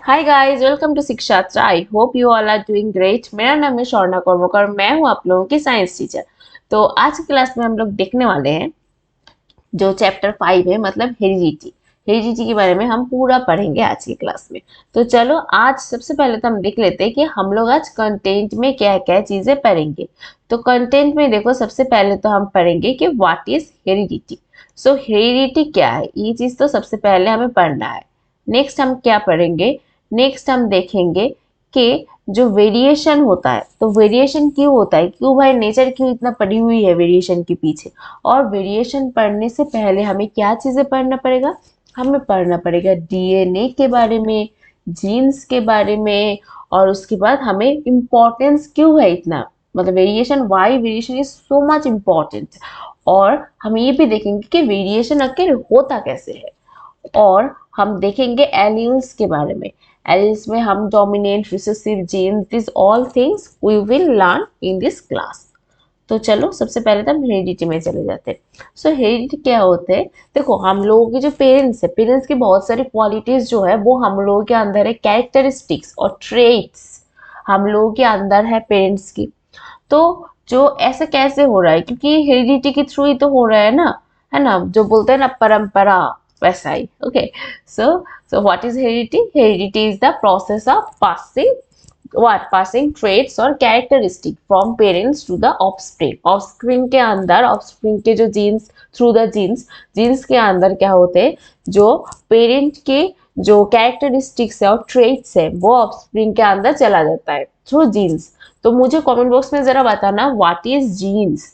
Hi guys, welcome to Shikshatra. I hope you all are doing great. मेरा नाम है शौर्णा कर्मकर, मैं हूं आप लोगों की साइंस टीचर। तो आज की क्लास में हम लोग देखने वाले हैं जो चैप्टर 5 है, मतलब हेरिडिटी। हेरिडिटी के बारे में हम पूरा पढ़ेंगे आज की क्लास में। तो चलो आज सबसे पहले तो हम देख लेते हैं कि हम लोग आज कंटेंट में क्या क्या चीजें पढ़ेंगे। तो कंटेंट में देखो, सबसे पहले तो हम पढ़ेंगे कि what is heredity. So heredity क्या है, ये चीज तो सबसे पहले हमें पढ़ना है। नेक्स्ट हम क्या पढ़ेंगे, नेक्स्ट हम देखेंगे कि जो वेरिएशन होता है, तो वेरिएशन क्यों होता है, क्यों भाई नेचर क्यों इतना पड़ी हुई है वेरिएशन के पीछे। और वेरिएशन पढ़ने से पहले हमें क्या चीजें पढ़ना पड़ेगा, हमें पढ़ना पड़ेगा डीएनए के बारे में, जीन्स के बारे में। और उसके बाद हमें इम्पोर्टेंस क्यों है इतना, मतलब variation, why variation is so much important. और हम ये भी देखेंगे कि वेरिएशन आखिर होता कैसे है। और हम देखेंगे एलील्स के बारे में। एलील्स में हम dominant, recessive genes, this all things we will learn in this class. तो चलो सबसे पहले तो हम हेरिडिटी में चले जाते हैं। सो हेरिडिटी क्या होते हैं, देखो हम लोगों के जो पेरेंट्स है, पेरेंट्स की बहुत सारी क्वालिटीज जो है वो हम लोगों के अंदर है, कैरेक्टरिस्टिक्स और ट्रेट्स हम लोगों के अंदर है पेरेंट्स की। तो जो ऐसा कैसे हो रहा है, क्योंकि हेरिडिटी के थ्रू ही तो हो रहा है ना, जो बोलते हैं ना परंपरा, वैसा ही। Okay, so so what is heredity, heredity is the process of passing traits और characteristic from parents to the offspring. Offspring के अंदर, ऑफस्प्रिंग के जो genes, through the genes, genes के अंदर क्या होते हैं, जो पेरेंट के जो कैरेक्टरिस्टिक्स है और ट्रेट्स है वो ऑफस्प्रिंग के अंदर चला जाता है थ्रू जीन्स। तो मुझे कमेंट बॉक्स में जरा बताना व्हाट इज जीन्स।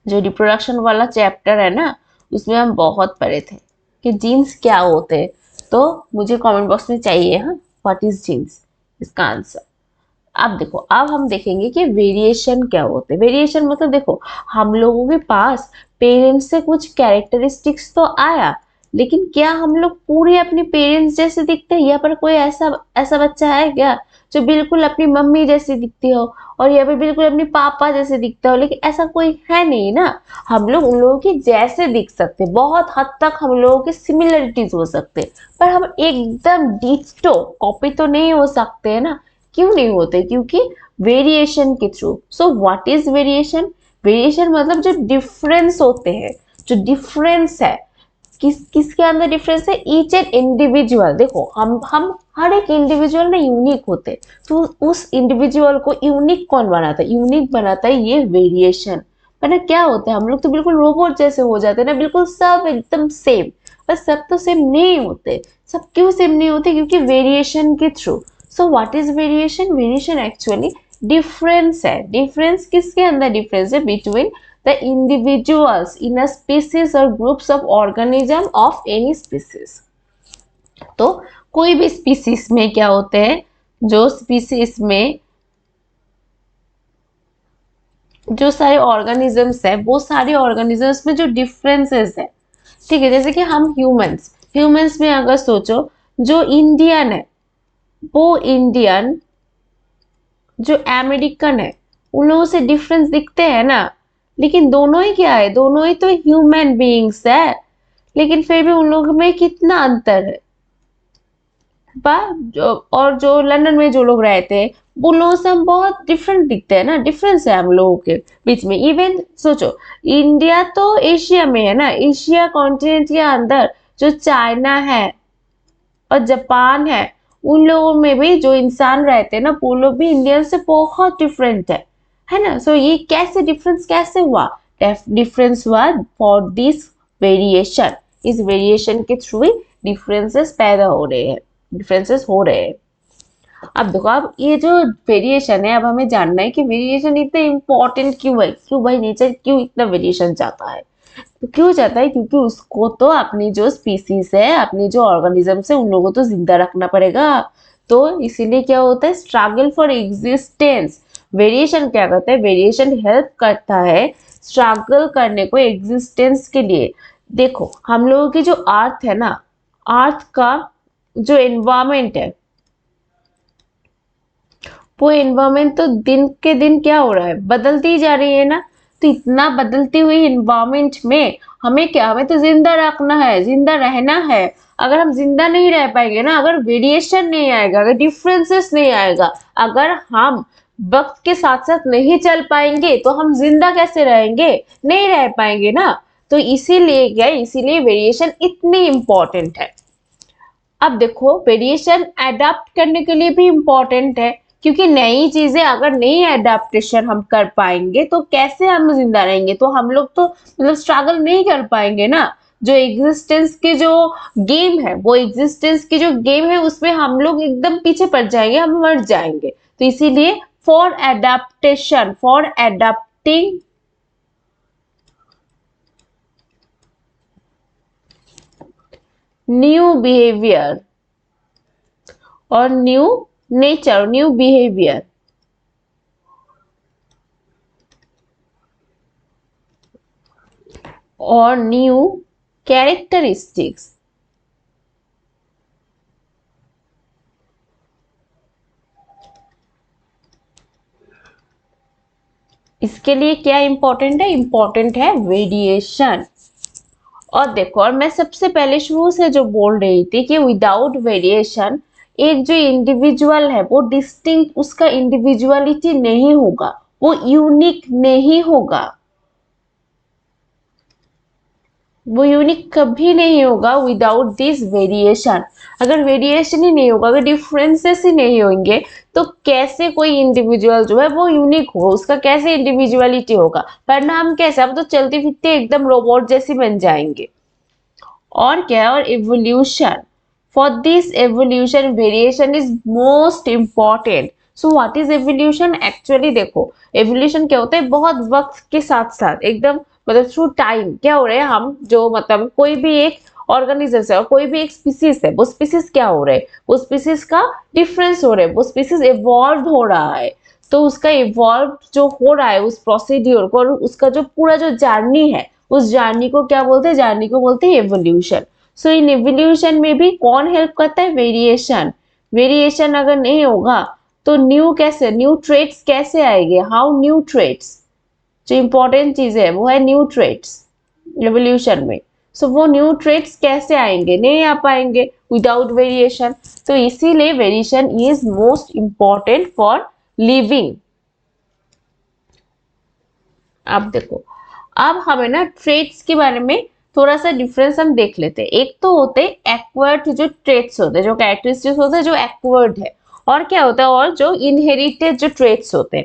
जो रिप्रोडक्शन वाला चैप्टर है ना, उसमें हम बहुत पढ़े थे कि जीन्स क्या होते हैं। तो मुझे कमेंट बॉक्स में चाहिए, हाँ, व्हाट इज जीन्स, इसका आंसर। अब देखो, अब हम देखेंगे कि वेरिएशन क्या होते हैं। वेरिएशन मतलब देखो, हम लोगों के पास पेरेंट्स से कुछ कैरेक्टरिस्टिक्स तो आया, लेकिन क्या हम लोग पूरे अपने पेरेंट्स जैसे दिखते हैं, या पर कोई ऐसा ऐसा बच्चा है क्या जो बिल्कुल अपनी मम्मी जैसी दिखती हो, और या फिर बिल्कुल अपने पापा जैसे दिखता हो। लेकिन ऐसा कोई है नहीं ना, हम लोग उन लोगों के जैसे दिख सकते, बहुत हद तक हम लोगों के सिमिलरिटीज हो सकते, पर हम एकदम डिट्टो कॉपी तो नहीं हो सकते है ना। क्यों नहीं होते, क्योंकि वेरिएशन के through. So what is variation, variation मतलब जो डिफरेंस होते हैं, जो डिफरेंस है, किसके अंदर डिफरेंस है, ईच एंड इंडिविजुअल। देखो हम हर एक इंडिविजुअल ना यूनिक होते, तो उस इंडिविजुअल को यूनिक कौन बनाता है, यूनिक बनाता है ये वेरिएशन। वरना क्या होता है, हम लोग तो बिल्कुल रोबोट जैसे हो जाते हैं ना, बिल्कुल सब एकदम सेम। पर सब तो सेम नहीं होते। सब क्यों सेम नहीं होते, क्योंकि वेरिएशन के through. So what is variation, variation actually difference है। डिफरेंस किसके अंदर डिफरेंस है, between the individuals in a species or groups of organism of any species। तो कोई भी स्पीसीज में क्या होते हैं, जो स्पीसीज में जो सारे ऑर्गेनिजम्स है, वो सारे ऑर्गेनिजम्स में जो डिफरेंसेस है, ठीक है। जैसे कि हम ह्यूमंस, ह्यूमंस में अगर सोचो, जो इंडियन है वो इंडियन, जो अमेरिकन है उन लोगों से डिफरेंस दिखते हैं ना। लेकिन दोनों ही क्या है, दोनों ही तो ह्यूमन बीइंग्स है, लेकिन फिर भी उन लोगों में कितना अंतर है। और जो लंदन में जो लोग रहते हैं, उन लोगों से हम बहुत डिफरेंट दिखते हैं ना, डिफरेंस है हम लोगों के बीच में। इवन सोचो, इंडिया तो एशिया में है ना, एशिया कॉन्टिनेंट के अंदर जो चाइना है और जापान है, उन लोगों में भी जो इंसान रहते हैं ना, वो लोग भी इंडियन से बहुत डिफरेंट है ना। सो ये कैसे डिफरेंस कैसे हुआ, डिफरेंस हुआ फॉर दिस वेरिएशन। इस वेरिएशन के थ्रू ही डिफरेंसेस पैदा हो रहे हैं, डिफरेंसेस हो रहे हैं। अब देखो, अब ये जो वेरिएशन है, अब हमें जानना है कि वेरिएशन इतना इंपॉर्टेंट क्यों है, क्यों भाई नेचर क्यों इतना वेरिएशन चाहता है। तो क्यों चाहता है, क्योंकि उसको तो अपनी जो स्पीसीज है, अपनी जो ऑर्गेनिजम्स है, उन लोगों को तो जिंदा रखना पड़ेगा। तो इसीलिए क्या होता है, स्ट्रगल फॉर एग्जिस्टेंस। वेरिएशन क्या करता है, वेरिएशन हेल्प करता है स्ट्रगल करने को एग्जिस्टेंस के लिए। देखो हम लोगों की जो अर्थ है ना, अर्थ का जो एनवायरमेंट है, वो एनवायरमेंट तो दिन के दिन क्या हो रहा है, बदलती जा रही है ना। तो इतना बदलती हुई एनवायरमेंट में हमें क्या, हमें तो जिंदा रखना है, जिंदा रहना है। अगर हम जिंदा नहीं रह पाएंगे ना, अगर वेरिएशन नहीं आएगा, अगर डिफरेंसेस नहीं आएगा, अगर हम वक्त के साथ साथ नहीं चल पाएंगे तो हम जिंदा कैसे रहेंगे? नहीं रह पाएंगे ना। तो इसीलिए क्या है, इसीलिए वेरिएशन इतनी इंपॉर्टेंट है। अब देखो वेरिएशन अडेप्ट करने के लिए भी इम्पोर्टेंट है, क्योंकि नई चीजें अगर नई एडेप्टेशन हम कर पाएंगे तो कैसे हम जिंदा रहेंगे? तो हम लोग तो मतलब स्ट्रगल नहीं कर पाएंगे ना। जो एग्जिस्टेंस के जो गेम है, वो एग्जिस्टेंस की जो गेम है उसमें हम लोग एकदम पीछे पड़ जाएंगे, हम मर जाएंगे। तो इसीलिए for adaptation, for adapting new behaviour और न्यू नेचर, न्यू बिहेवियर और न्यू कैरेक्टरिस्टिक्स, इसके लिए क्या इंपॉर्टेंट है? इंपॉर्टेंट है वेरिएशन। और देखो, और मैं सबसे पहले शुरू से जो बोल रही थी कि विदाउट वेरिएशन एक जो इंडिविजुअल है वो डिस्टिंक्ट, उसका इंडिविजुअलिटी नहीं होगा, वो यूनिक नहीं होगा, वो यूनिक कभी नहीं होगा विदाउट दिस वेरिएशन। अगर वेरिएशन ही नहीं होगा, अगर डिफरेंसेस ही नहीं होंगे, तो कैसे कोई इंडिविजुअल जो है वो यूनिक हो, उसका कैसे इंडिविजुअलिटी होगा? वरना हम कैसे, हम तो चलते फिरते एकदम रोबोट जैसे बन जाएंगे। और क्या है? और evolution, for this evolution variation is most important. So what is evolution? Actually देखो, एवोल्यूशन क्या होता है, बहुत वक्त के साथ साथ एकदम मतलब थ्रू टाइम क्या हो रहा है, हम जो मतलब कोई भी एक ऑर्गेनिज्म है और कोई भी एक स्पीसीज है, वो स्पीसीज क्या हो रहा है, वो स्पीसीज का डिफरेंस हो रहा है, वो स्पीसीज इवॉल्व हो रहा है। तो उसका इवॉल्व जो हो रहा है उस प्रोसीड्यूर को, और उसका जो पूरा जो जर्नी है, उस जर्नी को क्या बोलते हैं? जर्नी को बोलते हैं एवोल्यूशन। सो इन एवोल्यूशन में भी कौन हेल्प करता है? वेरिएशन। वेरिएशन अगर नहीं होगा तो न्यू कैसे, न्यू ट्रेट्स कैसे आएंगे? हाउ न्यू ट्रेट्स, जो इंपॉर्टेंट चीज है वो है न्यू ट्रेट्स एवोल्यूशन में। सो वो न्यू ट्रेट्स कैसे आएंगे? नहीं आ पाएंगे विदाउट वेरिएशन। तो इसीलिए variation is most important for living. आप देखो, अब हमें ना ट्रेट्स के बारे में थोड़ा सा डिफरेंस हम देख लेते हैं। एक तो होते हैं एक्वायर्ड जो ट्रेट्स होते हैं, जो कैरेक्टरिस्टिक्स होते हैं जो एक्वायर्ड है, और क्या होता है, और जो इनहेरिटेड जो ट्रेट्स होते हैं।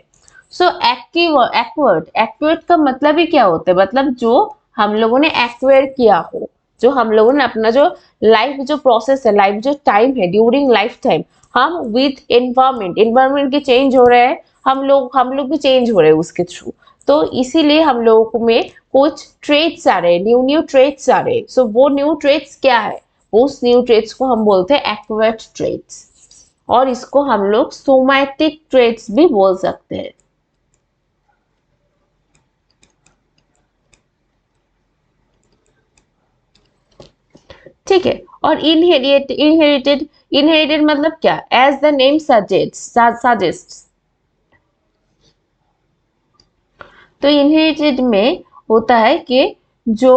सो एक्वायर्ड, एक्वायर्ड का मतलब ही क्या होता है? मतलब जो हम लोगों ने एक्वायर किया हो, जो हम लोगों ने अपना जो लाइफ जो प्रोसेस है, लाइफ जो टाइम है, ड्यूरिंग लाइफ टाइम हम विथ एनवायरमेंट, एनवायरमेंट के चेंज हो रहे हैं, हम लोग भी चेंज हो रहे हैं उसके थ्रू। तो इसीलिए हम लोगों में कुछ ट्रेट्स आ रहे हैं, न्यू न्यू ट्रेट्स आ रहे हैं। सो वो न्यू ट्रेट्स क्या है? उस न्यू ट्रेट्स को हम बोलते हैं एक्वायर्ड ट्रेट्स, और इसको हम लोग सोमैटिक ट्रेट्स भी बोल सकते हैं। ठीक है। और इनहेरिटेड, इनहेरिटेड मतलब क्या? एज द नेम सजेस्ट, तो इनहेरिटेड में होता है कि जो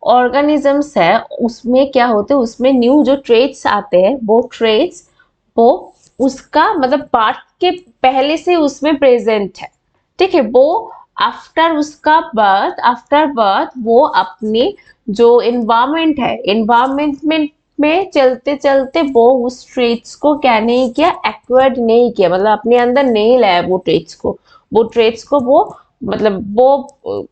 ऑर्गेनिजम्स है उसमें क्या होते हैं, उसमें न्यू जो ट्रेट्स आते हैं, वो ट्रेट्स वो उसका मतलब बर्थ के पहले से उसमें प्रेजेंट है। ठीक है। वो आफ्टर उसका बर्थ, आफ्टर बर्थ वो अपनी जो एनवायरमेंट है, एनवायरमेंट में चलते चलते वो उस ट्रेट्स को क्या नहीं किया, एक्वायर्ड नहीं किया, मतलब अपने अंदर नहीं लाया वो ट्रेट्स को, वो ट्रेट्स को वो मतलब वो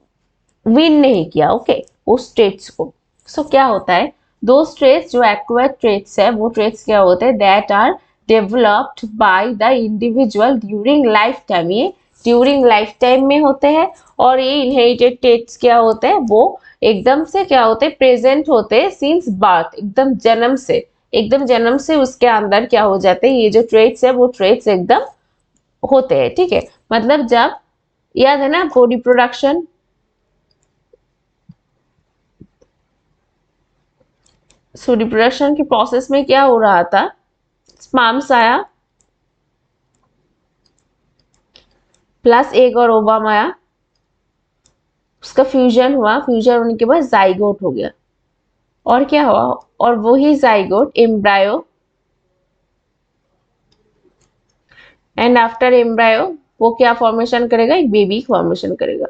विन नहीं किया, ओके, उस ट्रेट्स को। सो क्या होता है, दो ट्रेट्स जो एक्वायर्ड ट्रेट्स है, वो ट्रेट्स क्या होते हैं? That are developed by the individual during life time, ये ड्यूरिंग लाइफ टाइम में होते हैं। और ये इनहेरिटेड ट्रेट्स क्या होते हैं? वो एकदम से क्या होते हैं? प्रेजेंट होते हैं सिंस बर्थ, एकदम जन्म से, एकदम जन्म से उसके अंदर क्या हो जाते हैं, ये जो ट्रेट्स है वो ट्रेट्स एकदम होते हैं। ठीक है। मतलब जब, याद है ना आपको रिप्रोडक्शन, सो रिप्रोडक्शन की प्रोसेस में क्या हो रहा था, स्पर्म्स आया प्लस एग और ओवम आया, उसका फ्यूजन हुआ, फ्यूजन होने के बाद जाइगोट हो गया, और क्या हुआ, और वही zygote embryo, and after embryo वो क्या फॉर्मेशन करेगा, एक बेबी फॉर्मेशन करेगा।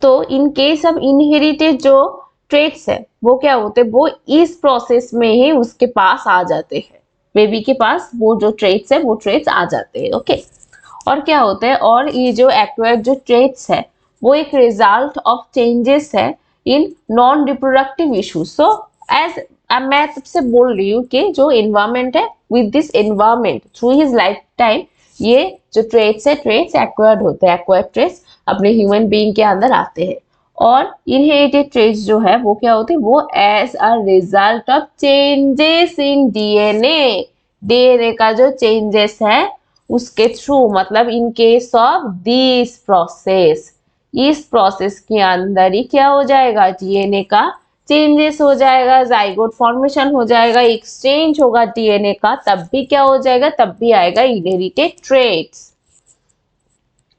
तो इन केस ऑफ इनहेरिटेड जो ट्रेट्स है वो क्या होते हैं, वो इस प्रोसेस में ही उसके पास आ जाते हैं, बेबी के पास वो जो ट्रेट्स है वो ट्रेट्स आ जाते हैं। ओके, और क्या होता है, और ये जो एक्वायर्ड जो ट्रेट्स है वो एक रिजल्ट ऑफ चेंजेस है in non reproductive issues. So as मैं तब से बोल रही हूँ कि जो एनवायरमेंट है, with this environment through his life time, ये जो ट्रेट्स है, ट्रेट्स एक्वायर्ड होते हैं, एक्वायर्ड ट्रेट्स अपने ह्यूमन बीइंग के अंदर आते हैं। और इनहेरिटेड ट्रेट्स जो है वो क्या होते हैं, वो as a result of changes in DNA, DNA का जो चेंजेस है उसके थ्रू, मतलब in case of this process, इस प्रोसेस के अंदर ही क्या हो जाएगा, डीएनए का चेंजेस हो जाएगा, जाइगोट फॉर्मेशन हो जाएगा, एक्सचेंज होगा डीएनए का, तब भी क्या हो जाएगा, तब भी आएगा इनहेरिटेड ट्रेट्स।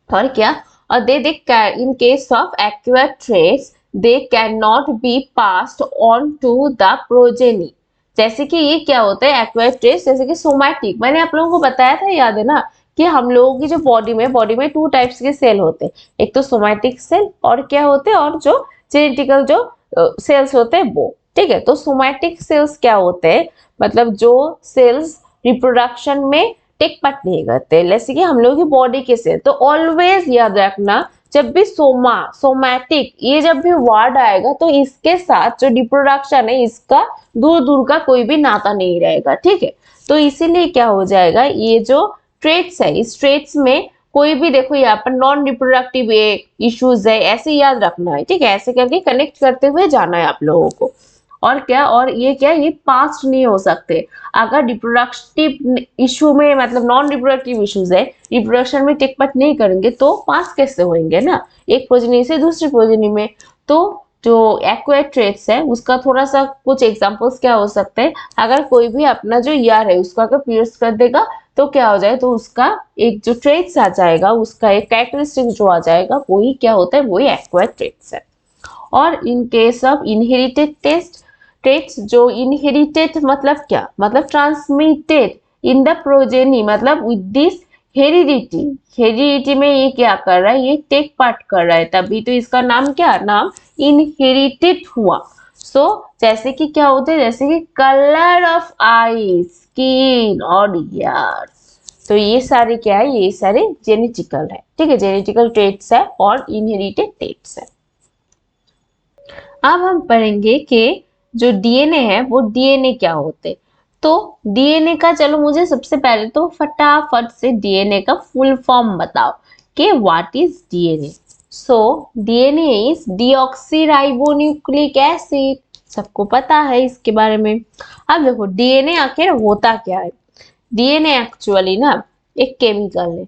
और क्या, और they in case of acquired traits they can not be passed on to the progeny. जैसे कि ये क्या होता है एक्वायर्ड ट्रेट्स, जैसे कि सोमैटिक, मैंने आप लोगों को बताया था, याद है ना, कि हम लोगों की जो बॉडी में टू टाइप्स के सेल होते हैं, एक तो सोमैटिक सेल और क्या होते हैं, और जो जेनेटिकल जो सेल्स होते हैं वो। ठीक है, तो सोमैटिक सेल्स क्या होते हैं, मतलब जो सेल्स रिप्रोडक्शन में टेक पार्ट नहीं करते, जैसे कि हम लोग की बॉडी के सेल। तो ऑलवेज याद रखना, जब भी सोमैटिक ये जब भी वर्ड आएगा तो इसके साथ जो रिप्रोडक्शन है इसका दूर दूर का कोई भी नाता नहीं रहेगा। ठीक है, तो इसीलिए क्या हो जाएगा, ये जो ट्रेट्स है, इस ट्रेट्स में कोई भी, देखो यहाँ पर नॉन रिप्रोडक्टिव इश्यूज है, ऐसे याद रखना है। ठीक है, ऐसे करके कनेक्ट करते हुए जाना है आप लोगों को। और क्या, और ये क्या, ये पास्ट नहीं हो सकते। अगर रिप्रोडक्टिव इशू में, मतलब नॉन रिप्रोडक्टिव इश्यूज है, रिप्रोडक्शन में टेक पार्ट नहीं करेंगे तो पास कैसे होंगे ना, एक प्रोजेनी से दूसरी प्रोजेनी में। तो जो एक्वायर्ड ट्रेट्स है उसका थोड़ा सा कुछ एग्जांपल्स क्या हो सकते हैं, अगर कोई भी अपना जो ईयर है उसका अगर पीरियड्स कर देगा तो क्या हो जाए, तो उसका एक जो ट्रेट्स आ जाएगा, उसका एक कैरेक्टरिस्टिक जो आ जाएगा, वही क्या होता है, वही एक्वायर्ड ट्रेट्स है। और इन केस ऑफ इनहेरिटेड ट्रेट्स, जो इनहेरिटेड मतलब क्या, मतलब ट्रांसमिटेड इन द प्रोजेनी, मतलब विद दिस हेरिडिटी, हेरिडिटी में ये क्या कर रहा है, ये टेक पार्ट कर रहा है, तभी तो इसका नाम क्या, नाम इनहेरिटेड हुआ। सो जैसे कि क्या होते हैं, जैसे कि कलर ऑफ आई, स्किन और ईयर, तो ये सारे क्या है, ये सारे जेनेटिकल है। ठीक है, जेनेटिकल ट्रेट्स है और इनहेरिटेड ट्रेट्स है। अब हम पढ़ेंगे कि जो डीएनए है वो डीएनए क्या होते। तो डीएनए का, चलो मुझे सबसे पहले तो फटाफट से डीएनए का फुल फॉर्म बताओ कि what is DNA. So DNA is deoxyribonucleic acid, सबको पता है इसके बारे में। अब देखो डीएनए आखिर होता क्या है, डीएनए एक्चुअली ना एक केमिकल है।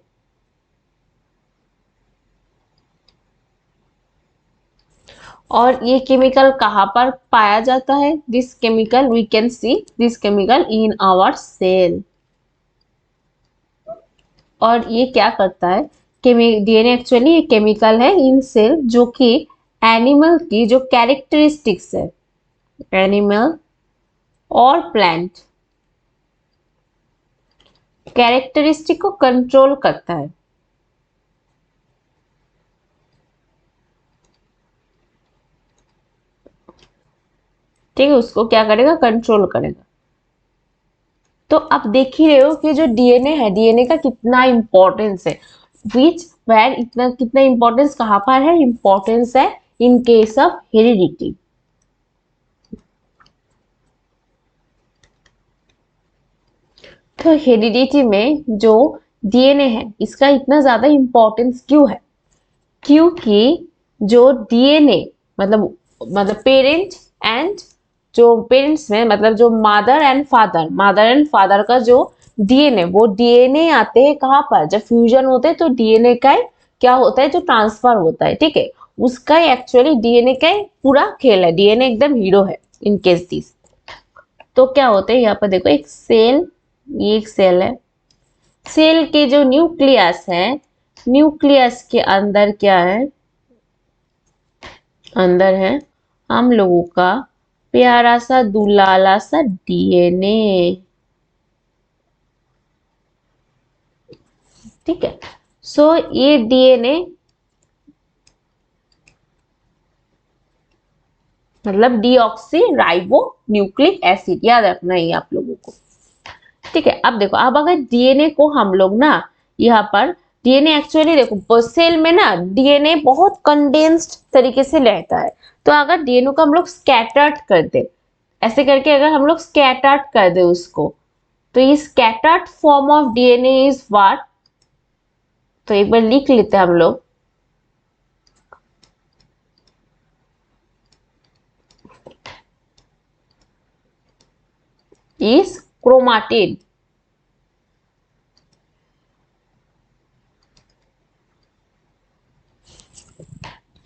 और ये केमिकल कहाँ पर पाया जाता है, this chemical we can see this chemical in our cell. और ये क्या करता है, डीएनए एक्चुअली ये केमिकल है इन सेल, जो कि एनिमल की जो कैरेक्टरिस्टिक्स है, एनिमल और प्लांट कैरेक्टरिस्टिक को कंट्रोल करता है। ठीक है, उसको क्या करेगा, कंट्रोल करेगा। तो अब देख ही रहे हो कि जो डीएनए है, डीएनए का कितना इंपॉर्टेंस है, विच वेर इतना कितना इंपॉर्टेंस कहाँ पर है, इंपॉर्टेंस है इन केस ऑफ हेरिडिटी। तो हेरिडिटी में जो डीएनए है इसका इतना ज्यादा इंपॉर्टेंस क्यों है, क्योंकि जो डीएनए मतलब पेरेंट एंड, जो पेरेंट्स में मतलब जो मदर एंड फादर का जो डीएनए, वो डीएनए आते हैं कहाँ पर, जब फ्यूजन होते हैं तो डीएनए का क्या होता है, जो ट्रांसफर होता है। ठीक है, उसका एक्चुअली डीएनए का पूरा खेल है, डीएनए एकदम हीरो है इन केस दिस। तो क्या होते हैं यहाँ पर देखो, एक सेल, ये एक सेल है, सेल के जो न्यूक्लियस है, न्यूक्लियस के अंदर क्या है, अंदर है हम लोगों का प्यारा सा दुलाला सा डीएनए। ठीक है, सो ये डीएनए मतलब डीऑक्सी राइबो न्यूक्लिक एसिड, याद रखना है आप लोगों को। ठीक है, अब देखो, अब अगर डीएनए को हम लोग ना यहाँ पर डीएनए एक्चुअली देखो सेल में ना डीएनए बहुत कंडेंस्ड तरीके से रहता है। तो अगर डीएनए को हम लोग स्कैटर्ड कर दे, ऐसे करके अगर हम लोग स्कैटर्ड कर दे उसको, तो ये scattered form of DNA is what. तो एक बार लिख लेते हैं हम लोग, इज क्रोमाटिन।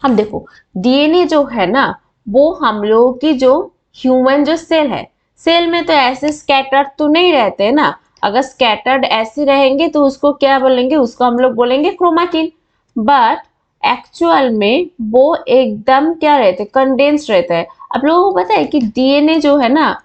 हम देखो डीएनए जो है ना, वो हम लोगों की जो ह्यूमन जो सेल है, सेल में तो ऐसे स्कैटर्ड तो नहीं रहते ना। अगर स्कैटर्ड ऐसे रहेंगे तो उसको क्या बोलेंगे, उसको हम लोग बोलेंगे क्रोमाटिन। बट एक्चुअल में वो एकदम क्या रहते, कंडेंस्ड रहता है। आप लोगों को पता है कि डीएनए जो है ना,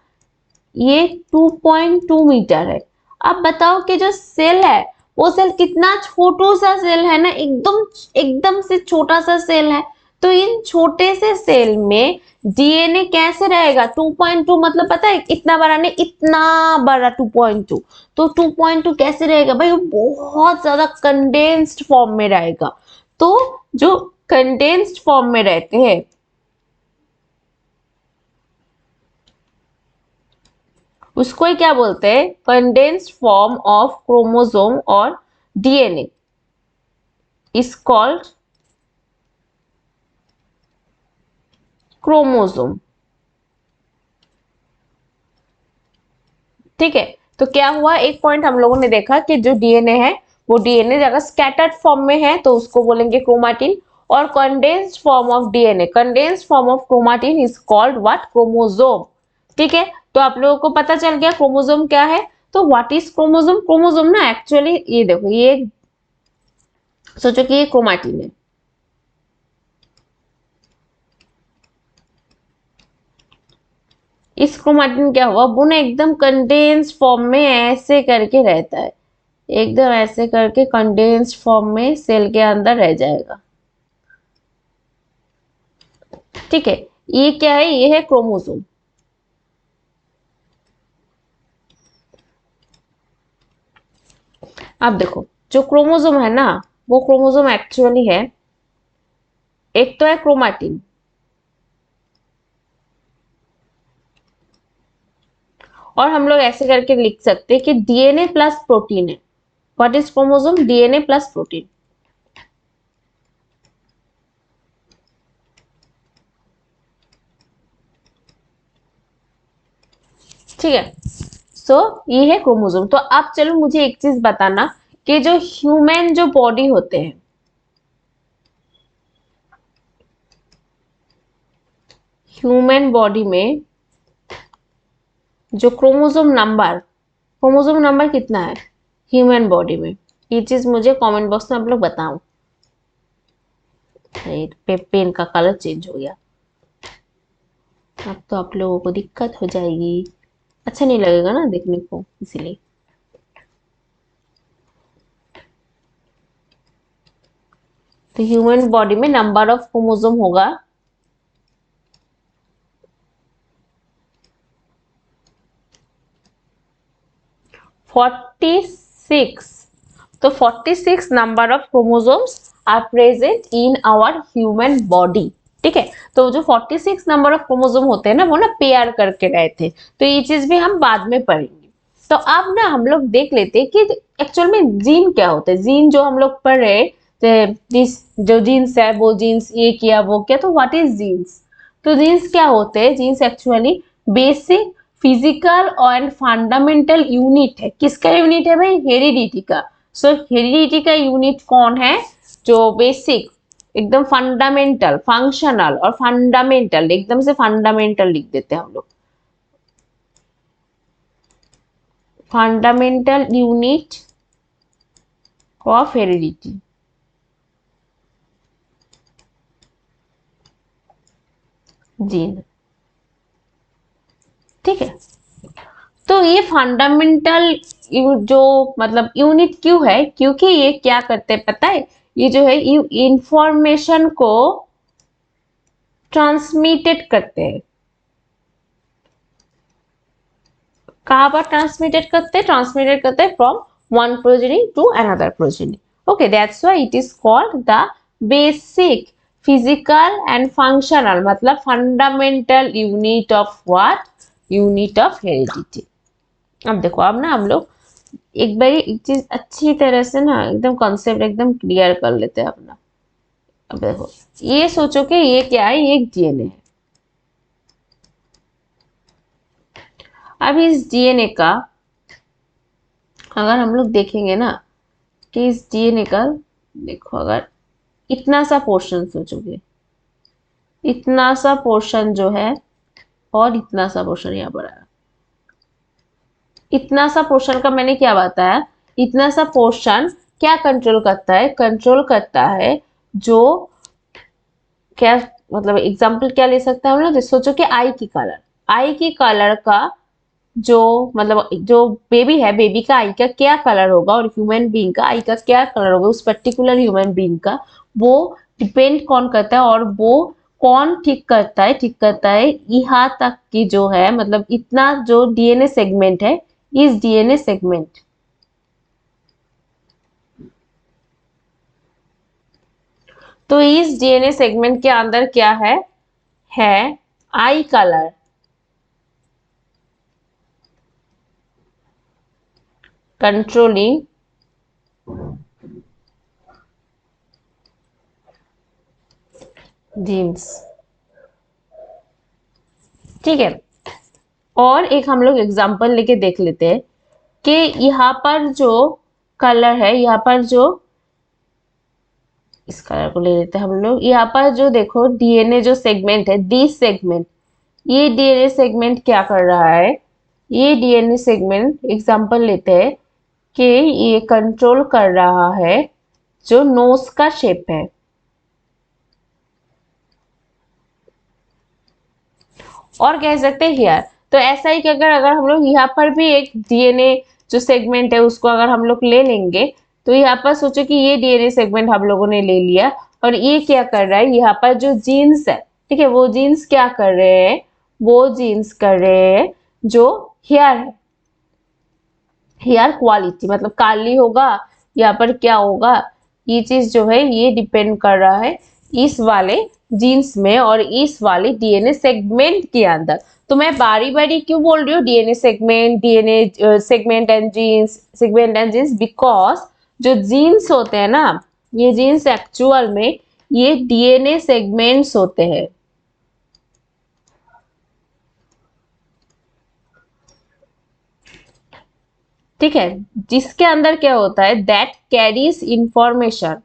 ये 2.2 मीटर है। अब बताओ कि जो सेल है, वो सेल कितना छोटू सा सेल है ना, एकदम एकदम से छोटा सा सेल है। तो इन छोटे से सेल में डीएनए कैसे रहेगा, 2.2 मतलब पता है इतना बड़ा नहीं, इतना बड़ा 2.2। तो 2.2 कैसे रहेगा भाई, वो बहुत ज्यादा कंडेंस्ड फॉर्म में रहेगा। तो जो कंडेंस्ड फॉर्म में रहते हैं, उसको ही क्या बोलते हैं, कंडेंस्ड फॉर्म ऑफ क्रोमोसोम और डीएनए इज कॉल्ड क्रोमोसोम। ठीक है, तो क्या हुआ, एक पॉइंट हम लोगों ने देखा कि जो डीएनए है, वो डीएनए अगर स्कैटर्ड फॉर्म में है तो उसको बोलेंगे क्रोमाटिन, और condensed form of DNA, condensed form of chromatin is called what, chromosome. ठीक है, तो आप लोगों को पता चल गया क्रोमोसोम क्या है। तो व्हाट इज क्रोमोसोम, क्रोमोसोम ना एक्चुअली ये देखो, ये सोचो कि ये क्रोमाटिन है। इस क्रोमाटिन क्या हुआ, वो ना एकदम कंडेंस्ड फॉर्म में ऐसे करके रहता है, एकदम ऐसे करके कंडेंस्ड फॉर्म में सेल के अंदर रह जाएगा। ठीक है, ये क्या है, ये है क्रोमोसोम। अब देखो जो क्रोमोसोम है ना, वो क्रोमोसोम एक्चुअली है, एक तो है क्रोमाटिन, और हम लोग ऐसे करके लिख सकते हैं कि डीएनए प्लस प्रोटीन है। What is chromosome, DNA plus protein. ठीक है, सो ये है क्रोमोसोम। तो अब चलो मुझे एक चीज बताना कि जो ह्यूमन जो बॉडी होते हैं, ह्यूमन बॉडी में जो क्रोमोसोम नंबर कितना है ह्यूमन बॉडी में, ये चीज मुझे कमेंट बॉक्स में आप लोग बताओ। पेन का कलर चेंज हो गया, अब तो आप लोगों को दिक्कत हो जाएगी, अच्छा नहीं लगेगा ना देखने को, इसीलिए। तो ह्यूमन बॉडी में नंबर ऑफ क्रोमोसोम होगा 46। तो 46 number of chromosomes are present in our human body. ठीक है, तो जो 46 नंबर ऑफ क्रोमोसोम होते हैं ना, वो ना पेयर करके रहते हैं। तो ये चीज भी हम बाद में पढ़ेंगे। तो अब ना हम लोग देख लेते हैं कि एक्चुअल में जीन क्या होते हैं। जीन जो हम लोग पढ़ रहे जिस जो जीन्स है, वो जीन्स ये किया वो किया, तो व्हाट इज जीन्स। तो जीन्स क्या होते हैं, genes actually basic physical and fundamental unit है। किसका यूनिट है भाई, हेरिडिटी का। सो हेरिडिटी का यूनिट कौन है, जो बेसिक एकदम फंडामेंटल, फंक्शनल और फंडामेंटल, एकदम से फंडामेंटल लिख देते हैं हम लोग, fundamental unit of heredity, gene. ठीक है। तो ये फंडामेंटल जो मतलब यूनिट क्यों है, क्योंकि ये क्या करते हैं पता है, ये जो है ये इंफॉर्मेशन को ट्रांसमिटेड करते हैं। कहाँ पर ट्रांसमिटेड करते हैं from one progeny to another progeny. Okay, that's why it is called the basic physical and functional, मतलब fundamental unit of what, unit of heredity. अब देखो, अब ना हम लोग एक बार एक चीज अच्छी तरह से ना एकदम कॉन्सेप्ट एकदम क्लियर कर लेते हैं अपना। अब देखो, ये सोचो कि ये क्या है, ये एक डीएनए है। अब इस डीएनए का अगर हम लोग देखेंगे ना कि इस डीएनए का, देखो अगर इतना सा पोर्शन सोचोगे, इतना सा पोर्शन जो है और इतना सा पोर्शन यहाँ पर आया, इतना सा पोर्शन का मैंने क्या बताया, इतना सा पोर्शन क्या कंट्रोल करता है, कंट्रोल करता है जो क्या, मतलब एग्जाम्पल क्या ले सकते हैं हम लोग, सोचो कि आई की कलर, आई की कलर का जो मतलब जो बेबी है, बेबी का आई का क्या कलर होगा और ह्यूमन बीइंग का आई का क्या कलर होगा, उस पर्टिकुलर ह्यूमन बीइंग का, वो डिपेंड कौन करता है, और वो कौन ठीक करता है, ठीक करता है यहाँ तक की जो है, मतलब इतना जो डीएनए सेगमेंट है, इस डीएनए सेगमेंट, तो इस डीएनए सेगमेंट के अंदर क्या है आई कलर कंट्रोलिंग जीन्स। ठीक है, और एक हम लोग एग्जांपल लेके देख लेते हैं कि यहाँ पर जो कलर है, यहाँ पर जो, इस कलर को ले लेते हैं हम लोग, यहाँ पर जो देखो डीएनए जो सेगमेंट है, दिस सेगमेंट, ये डीएनए सेगमेंट क्या कर रहा है, ये डीएनए सेगमेंट एग्जांपल लेते हैं कि ये कंट्रोल कर रहा है जो नोज का शेप है, और कह सकते हैं हेयर। तो ऐसा ही कि अगर अगर हम लोग यहाँ पर भी एक डीएनए जो सेगमेंट है उसको अगर हम लोग ले लेंगे, तो यहाँ पर सोचो कि ये डीएनए सेगमेंट हम लोगों ने ले लिया, और ये क्या कर रहा है, यहाँ पर जो जीन्स है, ठीक है, वो जीन्स क्या कर रहे हैं, वो जीन्स कर रहे हैं जो हेयर है, हेयर क्वालिटी, मतलब काली होगा, यहाँ पर क्या होगा, ये चीज जो है ये डिपेंड कर रहा है इस वाले जीन्स में और इस वाले डीएनए सेगमेंट के अंदर। तो मैं बारी बारी क्यों बोल रही हूँ DNA segment and genes, segment and genes, because जो जीन्स होते हैं ना, ये जीन्स एक्चुअल में ये डीएनए सेगमेंट्स होते हैं। ठीक है, जिसके अंदर क्या होता है, that carries information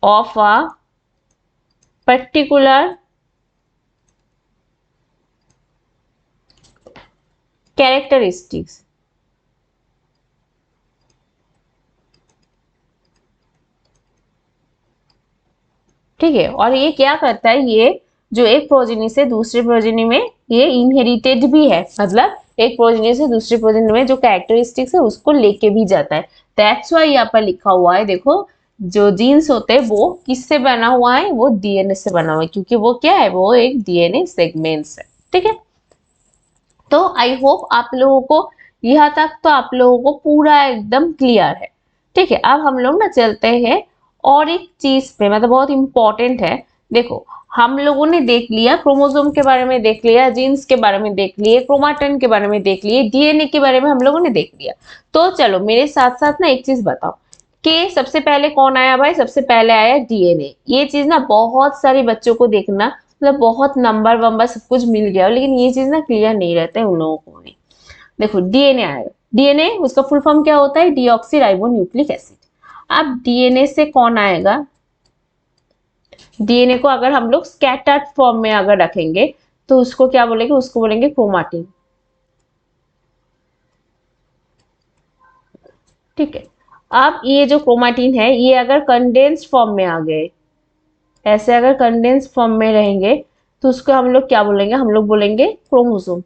of a particular characteristics। ठीक है, और ये क्या करता है, ये जो एक प्रोजेनी से दूसरे प्रोजेनी में ये इनहेरिटेड भी है, मतलब एक प्रोजेनी से दूसरे प्रोजेनी में जो कैरेक्टरिस्टिक्स है उसको लेके भी जाता है। दैट्स व्हाई यहाँ पर लिखा हुआ है, देखो जो जीन्स होते हैं वो किससे बना हुआ है, वो डीएनए से बना हुआ है, क्योंकि वो क्या है, वो एक डीएनए सेगमेंट्स है। ठीक है, तो आई होप आप लोगों को यहाँ तक तो आप लोगों को पूरा एकदम क्लियर है। ठीक है, अब हम लोग ना चलते हैं और एक चीज पे, मतलब बहुत इंपॉर्टेंट है। देखो, हम लोगों ने देख लिया क्रोमोसोम के बारे में, देख लिया जीन्स के बारे में, देख लिए क्रोमाटिन के बारे में, देख लिए डीएनए के बारे में हम लोगों ने देख लिया। तो चलो मेरे साथ साथ ना एक चीज बताओ कि सबसे पहले कौन आया भाई, सबसे पहले आया डीएनए। ये चीज ना बहुत सारे बच्चों को देखना, मतलब बहुत नंबर वंबर सब कुछ मिल गया, लेकिन ये चीज ना क्लियर नहीं रहता है उन लोगों को भी। देखो डीएनए आएगा, डीएनए उसका फुल फॉर्म क्या होता है, डीऑक्सी राइबो न्यूक्लिक एसिड। अब डीएनए से कौन आएगा, डीएनए को अगर हम लोग स्कैटर्ड फॉर्म में अगर रखेंगे तो उसको क्या बोलेंगे, उसको बोलेंगे क्रोमाटिन। ठीक है। अब ये जो क्रोमेटिन है ये अगर कंडेंस्ड फॉर्म में आ गए, ऐसे अगर कंडेंस्ड फॉर्म में रहेंगे तो उसको हम लोग क्या बोलेंगे, हम लोग बोलेंगे क्रोमोसोम।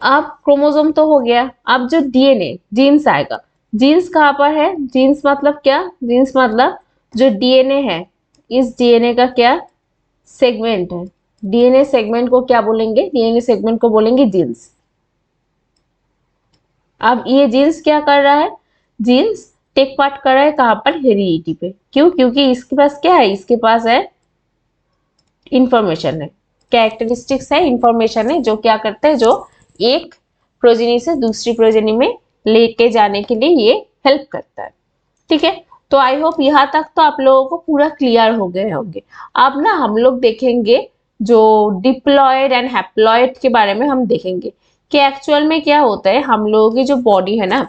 अब क्रोमोसोम तो हो गया, अब जो डीएनए जीन्स आएगा। जीन्स कहाँ पर है, जीन्स मतलब क्या, जीन्स मतलब जो डीएनए है, इस डीएनए का क्या सेगमेंट है। डीएनए सेगमेंट को क्या बोलेंगे, डीएनए सेगमेंट को बोलेंगे जीन्स। अब ये जीन्स क्या कर रहा है, जीन्स टेक पार्ट कर रहा है कहाँ पर, हेरिडिटी पे। क्यों, क्योंकि इसके पास क्या है, इसके पास है इंफॉर्मेशन है, कैरेक्टरिस्टिक्स है, इंफॉर्मेशन है, जो क्या करता है, जो एक प्रोजेनी से दूसरी प्रोजेनी में लेके जाने के लिए ये हेल्प करता है। ठीक है, तो आई होप यहाँ तक तो आप लोगों को पूरा क्लियर हो गए होंगे। अब ना हम लोग देखेंगे जो डिप्लॉयड एंड हैप्लॉयड के बारे में हम देखेंगे कि एक्चुअल में क्या होता है। हम लोगों की जो बॉडी है ना,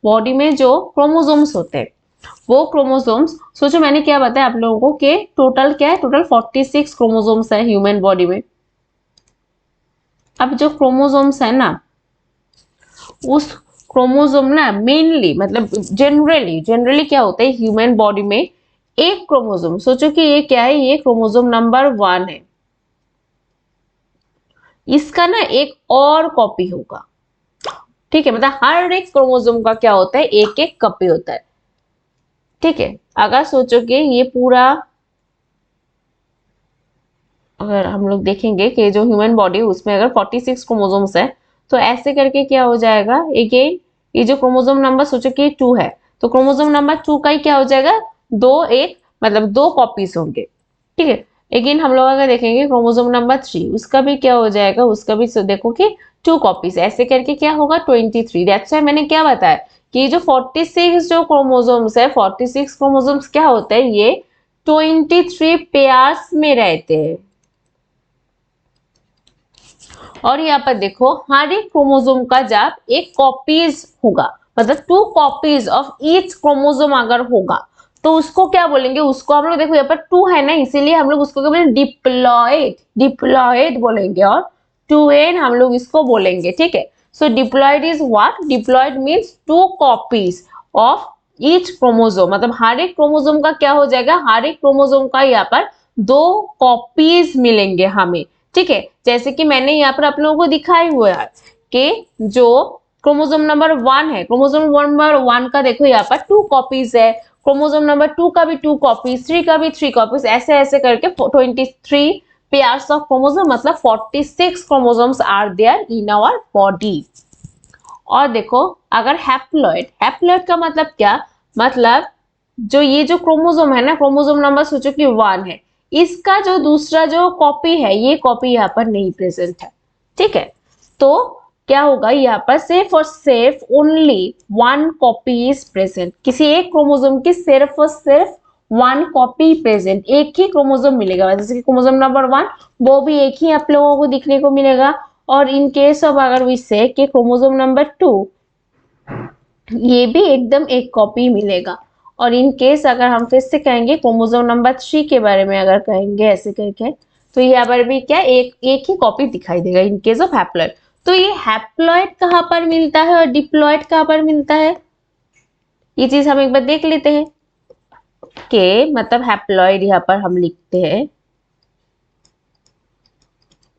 बॉडी में जो क्रोमोसोम्स होते हैं, वो क्रोमोसोम्स, सोचो मैंने क्या बताया आप लोगों को कि टोटल क्या है, टोटल 46 क्रोमोसोम्स है ह्यूमन बॉडी में। अब जो क्रोमोसोम्स है ना, उस क्रोमोसोम ना मेनली मतलब जनरली जनरली क्या होता है ह्यूमन बॉडी में, एक क्रोमोसोम, सोचो कि ये क्या है, ये क्रोमोसोम नंबर 1 है, इसका ना एक और कॉपी होगा। ठीक है, मतलब हर एक क्रोमोसोम का क्या होता है, एक एक कॉपी होता है। ठीक है, अगर सोचो कि ये पूरा, अगर हम लोग देखेंगे कि जो ह्यूमन बॉडी है उसमें अगर 46 क्रोमोसोम्स है, तो ऐसे करके क्या हो जाएगा, अगेन ये जो क्रोमोसोम नंबर सोचो कि 2 है, तो क्रोमोसोम नंबर 2 का ही क्या हो जाएगा, दो एक मतलब दो कॉपीज होंगे। ठीक है, अगेन हम लोग अगर देखेंगे क्रोमोसोम नंबर 3, उसका भी क्या हो जाएगा, उसका भी देखो कि 2 कॉपीज, ऐसे करके क्या होगा 23। दैट्स व्हाई मैंने क्या बताया कि जो 46 जो क्रोमोसोम्स है, 46 क्रोमोसोम्स क्या होता है, ये 23 पेयर्स में रहते हैं। और यहाँ पर देखो हर एक क्रोमोसोम का जब एक कॉपीज होगा, मतलब 2 कॉपीज ऑफ ईच क्रोमोसोम अगर होगा, तो उसको क्या बोलेंगे, उसको हम लोग देखो यहाँ पर 2 है ना, इसीलिए हम लोग उसको क्या बोलेंगे, डिप्लॉयड, डिप्लॉयड बोलेंगे, और 2n हम लोग इसको बोलेंगे। ठीक है, so diploid is what, diploid means 2 copies of each chromosome, मतलब हर एक क्रोमोसोम का क्या हो जाएगा, हर एक क्रोमोसोम का यहाँ पर 2 कॉपीज मिलेंगे हमें। ठीक है, जैसे कि मैंने यहाँ पर आप लोगों को दिखाई हुआ है कि जो क्रोमोसोम नंबर 1 है, क्रोमोसोम नंबर 1 का देखो यहाँ पर 2 कॉपीज है, क्रोमोसोम नंबर 2 का भी 2 कॉपीज, 3 का भी 3 कॉपीज, ऐसे ऐसे करके 23 पेयर्स ऑफ क्रोमोसोम, मतलब 46 chromosomes are there in our body. और देखो अगर हैप्लॉइड, हैप्लॉइड का मतलब क्या, मतलब जो ये जो क्रोमोसोम है ना, क्रोमोसोम नंबर सोचो कि 1 है, इसका जो दूसरा जो कॉपी है, ये कॉपी यहाँ पर नहीं प्रेजेंट है। ठीक है, तो क्या होगा यहाँ पर, सिर्फ और सिर्फ ओनली 1 कॉपी इज प्रेजेंट, किसी एक क्रोमोसोम की सिर्फ और सिर्फ 1 कॉपी प्रेजेंट, एक ही क्रोमोसोम मिलेगा, जैसे कि क्रोमोसोम नंबर 1 वो भी एक ही आप लोगों को दिखने को मिलेगा। और इन केस ऑफ अगर वी से कि क्रोमोसोम नंबर 2, ये भी एकदम एक कॉपी मिलेगा। और इन केस अगर हम फिर से कहेंगे क्रोमोसोम नंबर 3 के बारे में अगर कहेंगे ऐसे करके, तो यहाँ पर भी क्या एक एक ही कॉपी दिखाई देगा इन केस ऑफ हैप्लॉइड। तो ये हैप्लॉइड कहाँ पर मिलता है और डिप्लॉइड कहाँ पर मिलता है, ये चीज हम एक बार देख लेते हैं कि मतलब हैप्लॉइड यहाँ पर हम लिखते हैं,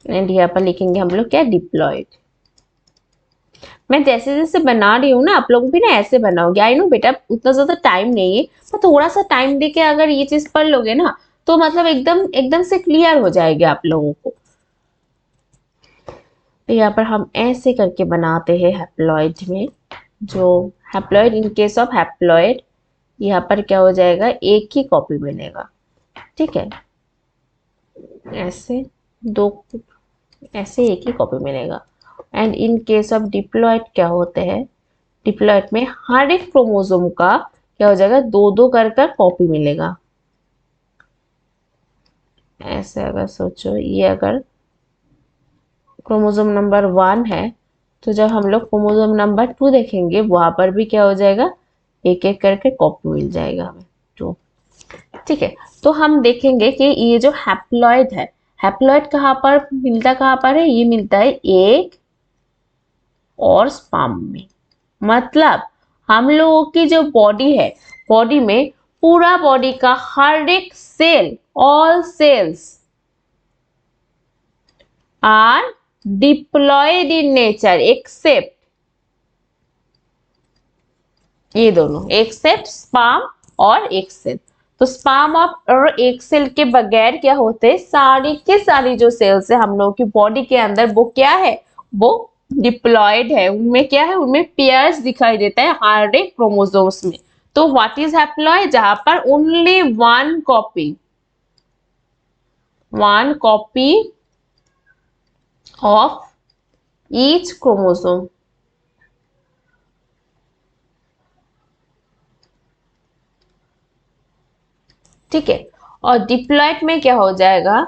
एंड यहाँ पर लिखेंगे हम लोग क्या, डिप्लॉइड। मैं जैसे जैसे बना रही हूँ ना, आप लोग भी ना ऐसे बनाओगे। आई नो बेटा उतना ज्यादा टाइम नहीं है, पर थोड़ा सा टाइम देके अगर ये चीज पढ़ लोगे ना, तो मतलब एकदम एकदम से क्लियर हो जाएगी आप लोगों को। तो यहाँ पर हम ऐसे करके बनाते हैं हैप्लॉइड में, जो haploid, in case of haploid यहाँ पर क्या हो जाएगा, एक ही कॉपी मिलेगा। ठीक है, ऐसे दो, ऐसे एक ही कॉपी मिलेगा। And in case of diploid क्या होते हैं, डिप्लॉइड में हर एक क्रोमोसोम का क्या हो जाएगा, दो दो कर कॉपी मिलेगा। ऐसे अगर सोचो, ये अगर क्रोमोसोम नंबर 1 है, तो जब हम लोग क्रोमोसोम नंबर 2 देखेंगे, वहां पर भी क्या हो जाएगा, एक एक करके कॉपी मिल जाएगा हमें 2। ठीक है, तो हम देखेंगे कि ये जो हैप्लॉइड है, हैप्लॉइड कहाँ पर है? ये मिलता है एग और स्पर्म में। मतलब हम लोगों की जो बॉडी है, बॉडी में पूरा बॉडी का हर एक cell, all cells are diploid in nature except ये दोनों, एक्सेप्ट स्पर्म और एग सेल। तो स्पर्म और एग सेल के बगैर क्या होते हैं, सारी की सारी जो सेल्स है हम लोगों की बॉडी के अंदर, वो क्या है, वो डिप्लॉयड है। उनमें क्या है, उनमें पेयर्स दिखाई देता है हर एक क्रोमोसोम्स में। तो व्हाट इज हैप्लॉइड? जहां पर only one copy of each chromosome. ठीक है। और डिप्लॉयड में क्या हो जाएगा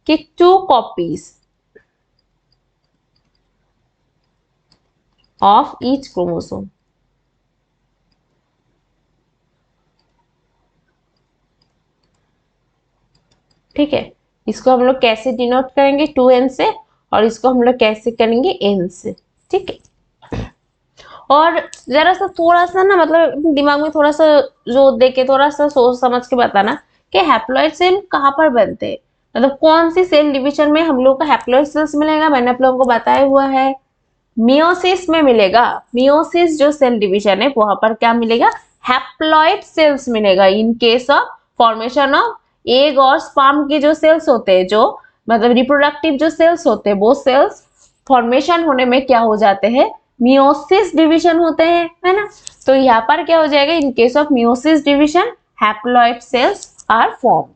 कि 2 कॉपीज ऑफ ईच क्रोमोसोम। ठीक है। इसको हम लोग कैसे डिनोट करेंगे? 2n से। और इसको हम लोग कैसे करेंगे? n से। ठीक है। और जरा सा थोड़ा सा ना, मतलब दिमाग में थोड़ा सा जोर दे के, थोड़ा सा सोच समझ के बताना कि हैप्लॉइड सेल कहाँ पर बनते हैं, मतलब कौन सी सेल डिवीजन में हम लोग को हैप्लॉइड सेल्स मिलेगा। मैंने आप लोगों को बताया हुआ है, मियोसिस में मिलेगा। मियोसिस जो सेल डिवीजन है वहां पर क्या मिलेगा? हैप्लॉइड सेल्स मिलेगा। इन case of formation of egg और स्पर्म के जो सेल्स होते हैं, जो मतलब रिप्रोडक्टिव जो सेल्स होते हैं, वो सेल्स फॉर्मेशन होने में क्या हो जाते हैं? मियोसिस डिवीजन होते हैं, है ना। तो यहाँ पर क्या हो जाएगा? In case of meiosis division haploid cells are formed.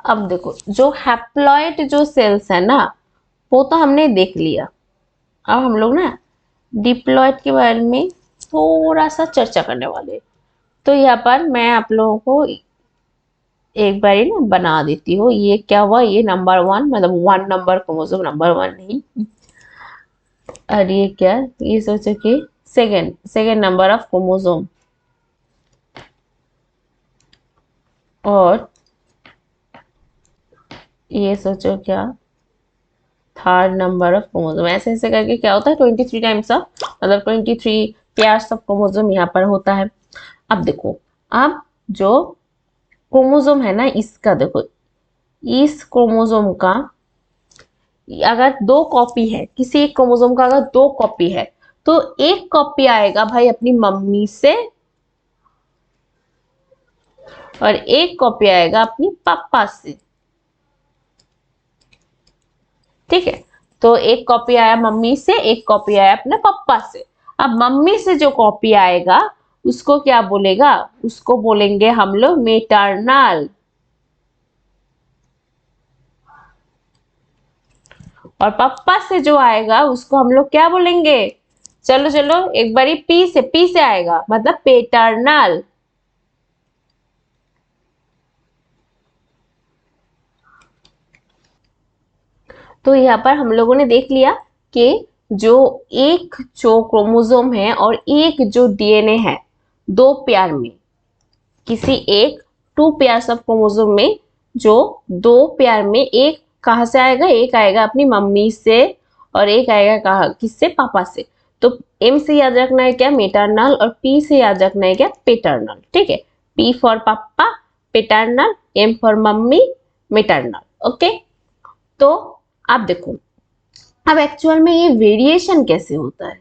अब देखो, जो हैप्लॉइड जो सेल्स है ना, वो तो हमने देख लिया। अब हम लोग ना डिप्लॉयड के बारे में थोड़ा सा चर्चा करने वाले। तो यहाँ पर मैं आप लोगों को एक बार ना बना देती हूँ। ये क्या हुआ? ये नंबर 1, मतलब 1 नंबर क्रोमोसोम, नंबर 1 नहीं। और ये क्या? ये सोचो कि सेकेंड नंबर ऑफ क्रोमोसोम। और ये सोचो क्या? Third number of chromosome. ऐसे ऐसे करके क्या होता है? 23 टाइम्स ऑफ, मतलब 23 पेयर्स ऑफ क्रोमोसोम यहाँ पर होता है। अब देखो, अब जो क्रोमोसोम है ना, इसका देखो, इस क्रोमोसोम का अगर 2 कॉपी है, किसी एक क्रोमोसोम का अगर 2 कॉपी है, तो एक कॉपी आएगा भाई अपनी मम्मी से, और एक कॉपी आएगा अपनी पापा से। ठीक है। तो एक कॉपी आया मम्मी से, एक कॉपी आया अपने पापा से। अब मम्मी से जो कॉपी आएगा उसको क्या बोलेगा? उसको बोलेंगे हम लोग मेटरनल। और पापा से जो आएगा उसको हम लोग क्या बोलेंगे? चलो चलो एक बारी, पी से आएगा, मतलब पेटर्नल। तो यहाँ पर हम लोगों ने देख लिया कि जो क्रोमोसोम है और एक जो डीएनए है, 2 पेयर में, किसी एक 2 पेयर्स ऑफ क्रोमोसोम में, जो 2 पेयर में, एक कहाँ से आएगा? एक आएगा अपनी मम्मी से, और एक आएगा कहाँ? किससे? पापा से। तो एम से याद रखना है क्या? मेटरनल। और पी से याद रखना है क्या? पेटर्नल। ठीक है। P for papa paternal, M for mummy maternal. Okay. तो आप देखो, अब एक्चुअल में ये वेरिएशन कैसे होता है?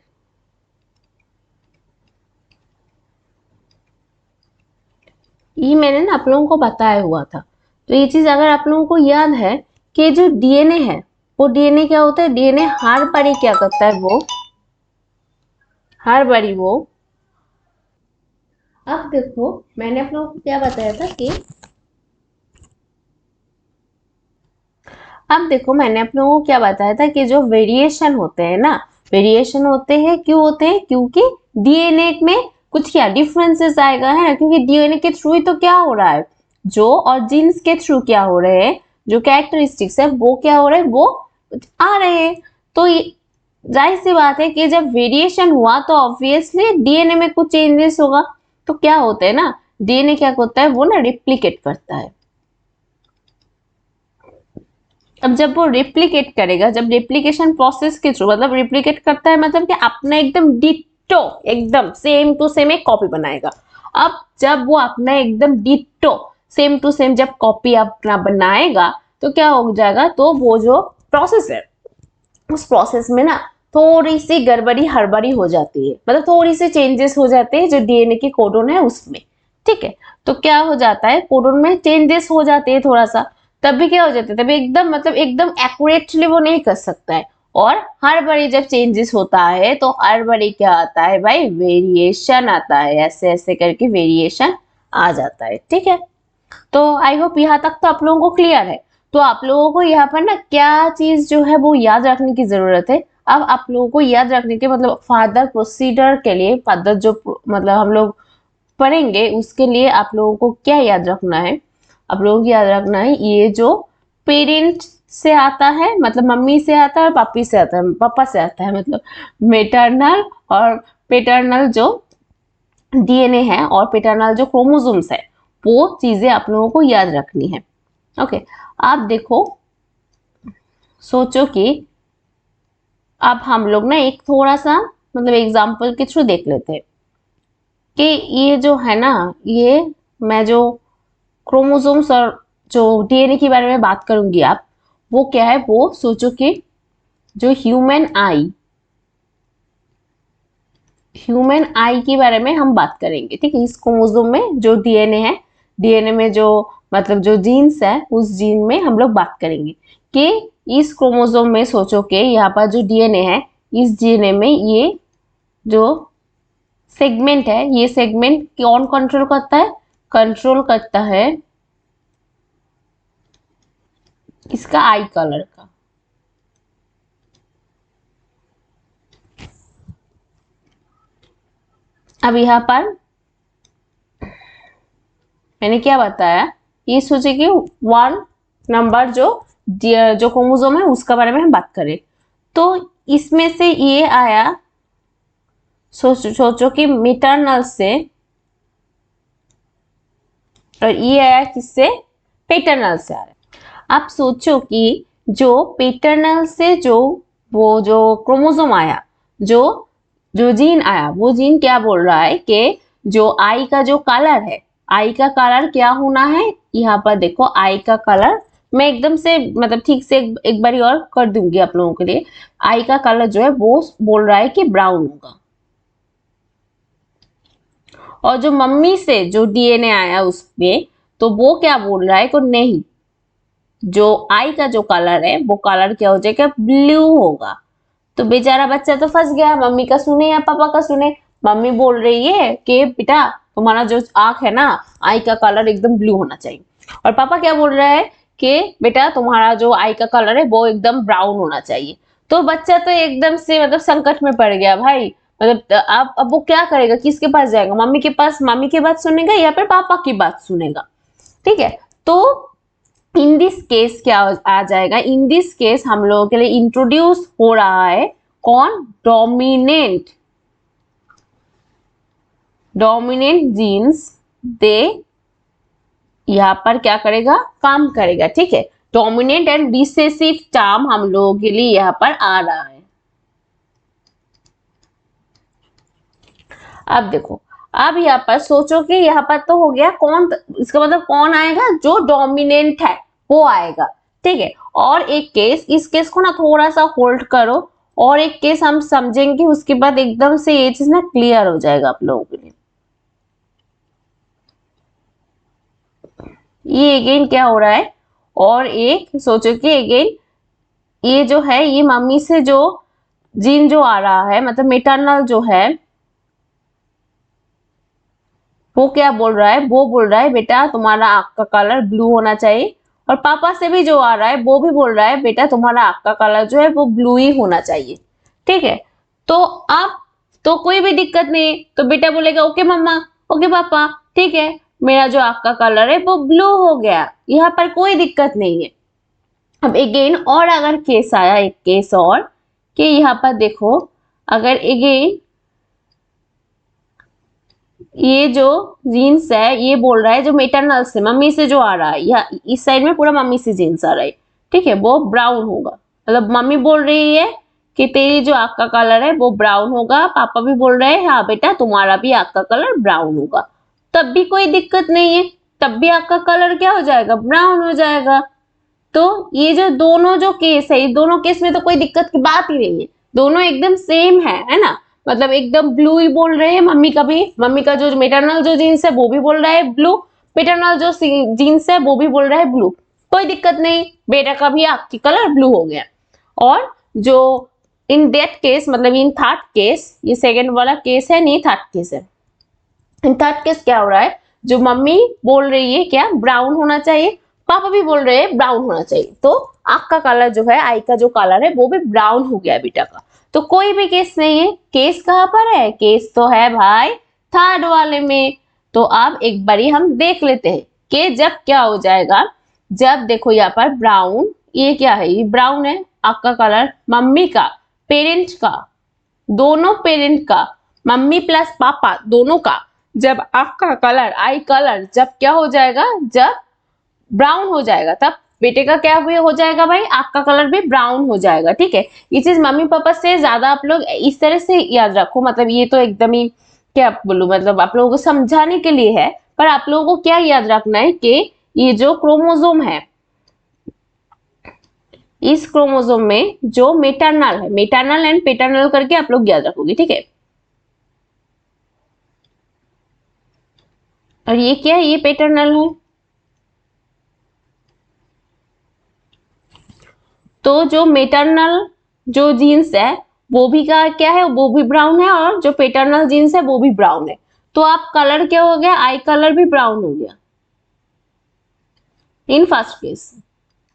ये मैंने ना आप लोगों को बताया हुआ था। तो ये चीज अगर आप लोगों को याद है कि जो डीएनए है, वो डीएनए क्या होता है? डीएनए हर बारी क्या करता है? वो हर बारी वो अब देखो, मैंने आप लोगों को क्या बताया था कि अब देखो, मैंने आप लोगों को क्या बताया था कि जो वेरिएशन होते हैं ना, वेरिएशन होते हैं, क्यों होते हैं? क्योंकि डीएनए में कुछ क्या डिफरेंसेस आएगा, है ना। क्योंकि डीएनए के थ्रू ही तो क्या हो रहा है, जो और जीन्स के थ्रू क्या हो रहे हैं, जो कैरेक्टरिस्टिक्स है वो क्या हो रहे हैं, वो आ रहे हैं। तो जाहिर सी बात है कि जब वेरिएशन हुआ तो ऑब्वियसली डीएनए में कुछ चेंजेस होगा। तो क्या होता है ना, डीएनए क्या होता है? वो ना रिप्लिकेट करता है। अब जब वो रिप्लिकेट करेगा, जब रिप्लिकेशन प्रोसेस के थ्रू, मतलब रिप्लिकेट करता है मतलब कि अपना एकदम डिट्टो, एकदम सेम टू सेम एक कॉपी बनाएगा। अब जब वो अपना एकदम डिट्टो सेम टू सेम जब कॉपी अपना बनाएगा तो क्या हो जाएगा, तो वो जो प्रोसेस है उस प्रोसेस में ना थोड़ी सी गड़बड़ी हड़बड़ी हो जाती है, मतलब थोड़ी सी चेंजेस हो जाते हैं जो डीएनए के कोडोन है उसमें। ठीक है, तो क्या हो जाता है, कोडोन में चेंजेस हो जाते हैं थोड़ा सा, तब भी क्या हो जाता है, तभी एकदम मतलब एकदम एक्यूरेटली वो नहीं कर सकता है। और हर बारी जब चेंजेस होता है तो हर बारी क्या आता है भाई, वेरिएशन आता है, ऐसे ऐसे करके वेरिएशन आ जाता है। ठीक है, तो आई होप यहाँ तक तो आप लोगों को क्लियर है। तो आप लोगों को यहाँ पर ना क्या चीज जो है वो याद रखने की जरूरत है। अब आप लोगों को याद रखने के मतलब फर्दर प्रोसीडर के लिए, फर्दर जो मतलब हम लोग पढ़ेंगे उसके लिए आप लोगों को क्या याद रखना है, आप लोगों को याद रखना है ये जो पेरेंट से आता है, मतलब मम्मी से आता है और पापी से आता है, पापा से आता है, मतलब मेटरनल और पेटर्नल जो डीएनए है और पेटर्नल जो क्रोमोसोम्स है, वो चीजें आप लोगों को याद रखनी है। ओके, आप देखो, सोचो कि अब हम लोग ना एक थोड़ा सा मतलब एग्जाम्पल के थ्रू देख लेते हैं कि ये जो है ना, ये मैं जो क्रोमोसोम्स और जो डीएनए के बारे में बात करूंगी, आप वो क्या है, वो सोचो कि जो ह्यूमन आई के बारे में हम बात करेंगे। ठीक है, इस क्रोमोसोम में जो डीएनए है, डीएनए में जो मतलब जो जीन्स है उस जीन में हम लोग बात करेंगे कि इस क्रोमोसोम में सोचो कि यहाँ पर जो डीएनए है, इस डीएनए में ये जो सेगमेंट है, ये सेगमेंट कौन कंट्रोल करता है, कंट्रोल करता है इसका आई कलर का। अब यहाँ पर मैंने क्या बताया, ये सोचे कि 1 नंबर जो जो क्रोमोसोम है उसका बारे में हम बात करें, तो इसमें से ये आया, सोचो कि मिटरनल से, और ये आया किससे, पेटर्नल से आ रहा है। आप सोचो कि जो पेटर्नल से जो वो जो क्रोमोसोम आया, जो जो जीन आया, वो जीन क्या बोल रहा है कि जो आई का जो कलर है, आई का कलर क्या होना है, यहाँ पर देखो आई का कलर मैं एकदम से मतलब ठीक से एक बारी और कर दूंगी आप लोगों के लिए। आई का कलर जो है वो बोल रहा है कि ब्राउन होगा, और जो मम्मी से जो डीएनए आया उसमें, तो वो क्या बोल रहा है कि नहीं, जो आई का जो कलर है वो कलर क्या हो जाएगा, ब्लू होगा। तो बेचारा बच्चा तो फंस गया, मम्मी का सुने या पापा का सुने। मम्मी बोल रही है कि बेटा तुम्हारा जो आंख है ना, आई का कलर एकदम ब्लू होना चाहिए, और पापा क्या बोल रहा है कि बेटा तुम्हारा जो आई का कलर है वो एकदम ब्राउन होना चाहिए। तो बच्चा तो एकदम से मतलब संकट में पड़ गया भाई, मतलब अब वो क्या करेगा, किसके पास जाएगा, मम्मी के पास, मम्मी की बात सुनेगा या फिर पापा की बात सुनेगा। ठीक है, तो इन दिस केस क्या आ जाएगा, इन दिस केस हम लोगों के लिए इंट्रोड्यूस हो रहा है कौन, डोमिनेंट, डोमिनेंट जीन्स दे यहां पर क्या करेगा, काम करेगा। ठीक है, डोमिनेंट एंड रिसेसिव टर्म हम लोगों के लिए यहां पर आ रहा है। अब देखो, अब यहाँ पर सोचो कि यहाँ पर तो हो गया कौन, इसका मतलब कौन आएगा, जो डोमिनेंट है वो आएगा। ठीक है, और एक केस, इस केस को ना थोड़ा सा होल्ड करो, और एक केस हम समझेंगे, उसके बाद एकदम से ये चीज ना क्लियर हो जाएगा आप लोगों के लिए। ये अगेन क्या हो रहा है, और एक सोचो कि अगेन ये जो है, ये मम्मी से जो जीन जो आ रहा है, मतलब मेटरनल जो है, वो क्या बोल रहा है, वो बोल रहा है बेटा तुम्हारा आंख का कलर ब्लू होना चाहिए, और पापा से भी जो आ रहा है वो भी बोल रहा है बेटा तुम्हारा आंख का कलर जो है वो ब्लू ही होना चाहिए। ठीक है, तो अब तो कोई भी दिक्कत नहीं है, तो बेटा बोलेगा ओके मम्मा, ओके पापा, ठीक है, मेरा जो आंख का कलर है वो ब्लू हो गया, यहाँ पर कोई दिक्कत नहीं है। अब अगेन और अगर केस आया, एक केस और, कि यहाँ पर देखो, अगर अगेन ये जो जीन्स है ये बोल रहा है जो मेटरनल से, मम्मी से जो आ रहा है, या इस साइड में पूरा मम्मी से जीन्स आ रहा है, ठीक है, वो ब्राउन होगा। मतलब मम्मी बोल रही है कि तेरी जो आंख का कलर है वो ब्राउन होगा, पापा भी बोल रहे हैं हाँ बेटा तुम्हारा भी आंख का कलर ब्राउन होगा, तब भी कोई दिक्कत नहीं है, तब भी आंख का कलर क्या हो जाएगा, ब्राउन हो जाएगा। तो ये जो दोनों जो केस है, ये दोनों केस में तो कोई दिक्कत की बात ही नहीं है, दोनों एकदम सेम है ना। मतलब एकदम ब्लू ही बोल रहे हैं, मम्मी का भी, मम्मी का जो मेटरनल जो जीन्स है वो भी बोल रहा है ब्लू, पेटर्नल जो जीन्स है वो भी बोल रहा है ब्लू, कोई दिक्कत नहीं, बेटा का भी आंख की कलर ब्लू हो गया। और जो इन दैट केस, मतलब इन थर्ड केस, ये सेकंड वाला केस है नहीं, थर्ड केस है। इन थर्ड केस क्या हो रहा है, जो मम्मी बोल रही है क्या ब्राउन होना चाहिए, पापा भी बोल रहे हैं ब्राउन होना चाहिए, तो आंख का कलर जो है, आई का जो कलर है वो भी ब्राउन हो गया बेटा का। तो कोई भी केस नहीं है, केस कहां पर है, केस तो है भाई थर्ड वाले में। तो अब एक बारी हम देख लेते हैं कि जब क्या हो जाएगा, जब देखो यहाँ पर ब्राउन, ये क्या है, ये ब्राउन है आंख का कलर, मम्मी का, पेरेंट का, दोनों पेरेंट का, मम्मी प्लस पापा दोनों का, जब आंख का कलर, आई कलर जब क्या हो जाएगा, जब ब्राउन हो जाएगा, तब बेटे का क्या भी हो जाएगा भाई, आंख का कलर भी ब्राउन हो जाएगा। ठीक है, ये चीज मम्मी पापा से ज्यादा आप लोग इस तरह से याद रखो, मतलब ये तो एकदम ही क्या बोलूं, मतलब आप लोगों को समझाने के लिए है, पर आप लोगों को क्या याद रखना है कि ये जो क्रोमोसोम है, इस क्रोमोसोम में जो मेटरनल है, मेटरनल एंड पेटर्नल करके आप लोग याद रखोगे। ठीक है, और ये क्या है, ये पेटर्नल है। तो जो मेटरनल जो जीन्स है वो भी क्या है, वो भी ब्राउन है, और जो पेटर्नल जीन्स है वो भी ब्राउन है। तो आप कलर क्या हो गया, आई कलर भी ब्राउन हो गया इन फर्स्ट केस।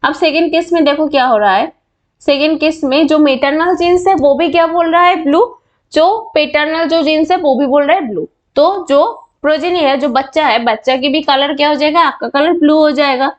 अब सेकेंड केस में देखो क्या हो रहा है, सेकेंड केस में जो मेटरनल जीन्स है वो भी क्या बोल रहा है, ब्लू, जो पेटर्नल जो जीन्स है वो भी बोल रहा है ब्लू। तो जो प्रोजेनी है, जो बच्चा है, बच्चा की भी कलर क्या हो जाएगा, आपका कलर ब्लू हो जाएगा।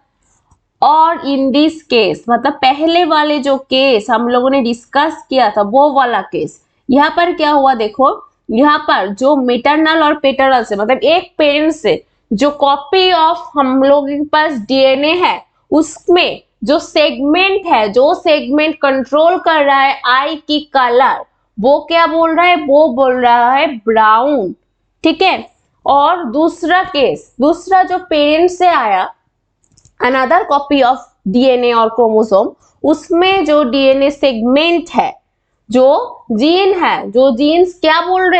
और इन दिस केस, मतलब पहले वाले जो केस हम लोगों ने डिस्कस किया था वो वाला केस, यहाँ पर क्या हुआ देखो, यहाँ पर जो मेटरनल और पेटर्नल से, मतलब एक पेरेंट से जो कॉपी ऑफ हम लोगों के पास डीएनए है, उसमें जो सेगमेंट है, जो सेगमेंट कंट्रोल कर रहा है आई की कलर, वो क्या बोल रहा है, वो बोल रहा है ब्राउन। ठीक है, और दूसरा केस, दूसरा जो पेरेंट से आया अनदर कॉपी ऑफ डीएनए और क्रोमोसोम, उसमें जो डीएनए सेगमेंट है, जो जीन है, जो जीन्स क्या बोल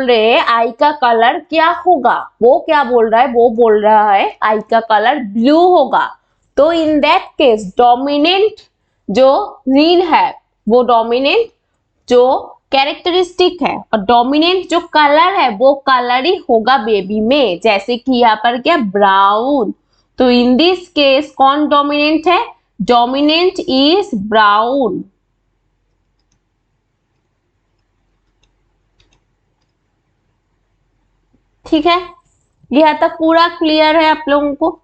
रहे हैं आई का कलर क्या होगा, वो क्या बोल रहा है, वो बोल रहा है आई का कलर ब्लू होगा। तो इन दैट केस डोमिनेंट जो जीन है, वो डोमिनेंट जो कैरेक्टरिस्टिक है और डोमिनेंट जो कलर है वो कलर ही होगा बेबी में, जैसे कि यहाँ पर क्या ब्राउन। तो इन दिस केस कौन डोमिनेंट है, डोमिनेंट इज ब्राउन। ठीक है, यह तक पूरा क्लियर है आप लोगों को।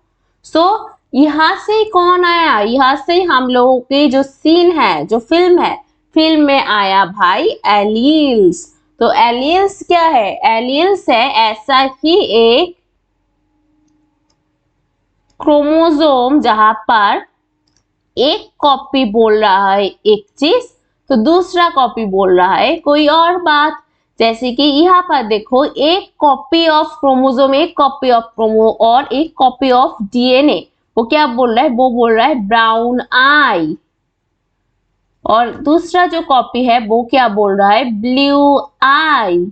सो यहां से कौन आया, यहां से हम लोगों के जो सीन है, जो फिल्म है, फिल्म में आया भाई एलील्स। तो एलील्स क्या है, एलील्स है ऐसा ही एक क्रोमोसोम जहां पर एक कॉपी बोल रहा है एक चीज, तो दूसरा कॉपी बोल रहा है कोई और बात। जैसे कि यहाँ पर देखो, एक कॉपी ऑफ क्रोमोसोम, एक कॉपी ऑफ क्रोमो और एक कॉपी ऑफ डीएनए, वो क्या बोल रहा है, वो बोल रहा है ब्राउन आई। और दूसरा जो कॉपी है वो क्या बोल रहा है, ब्लू आई।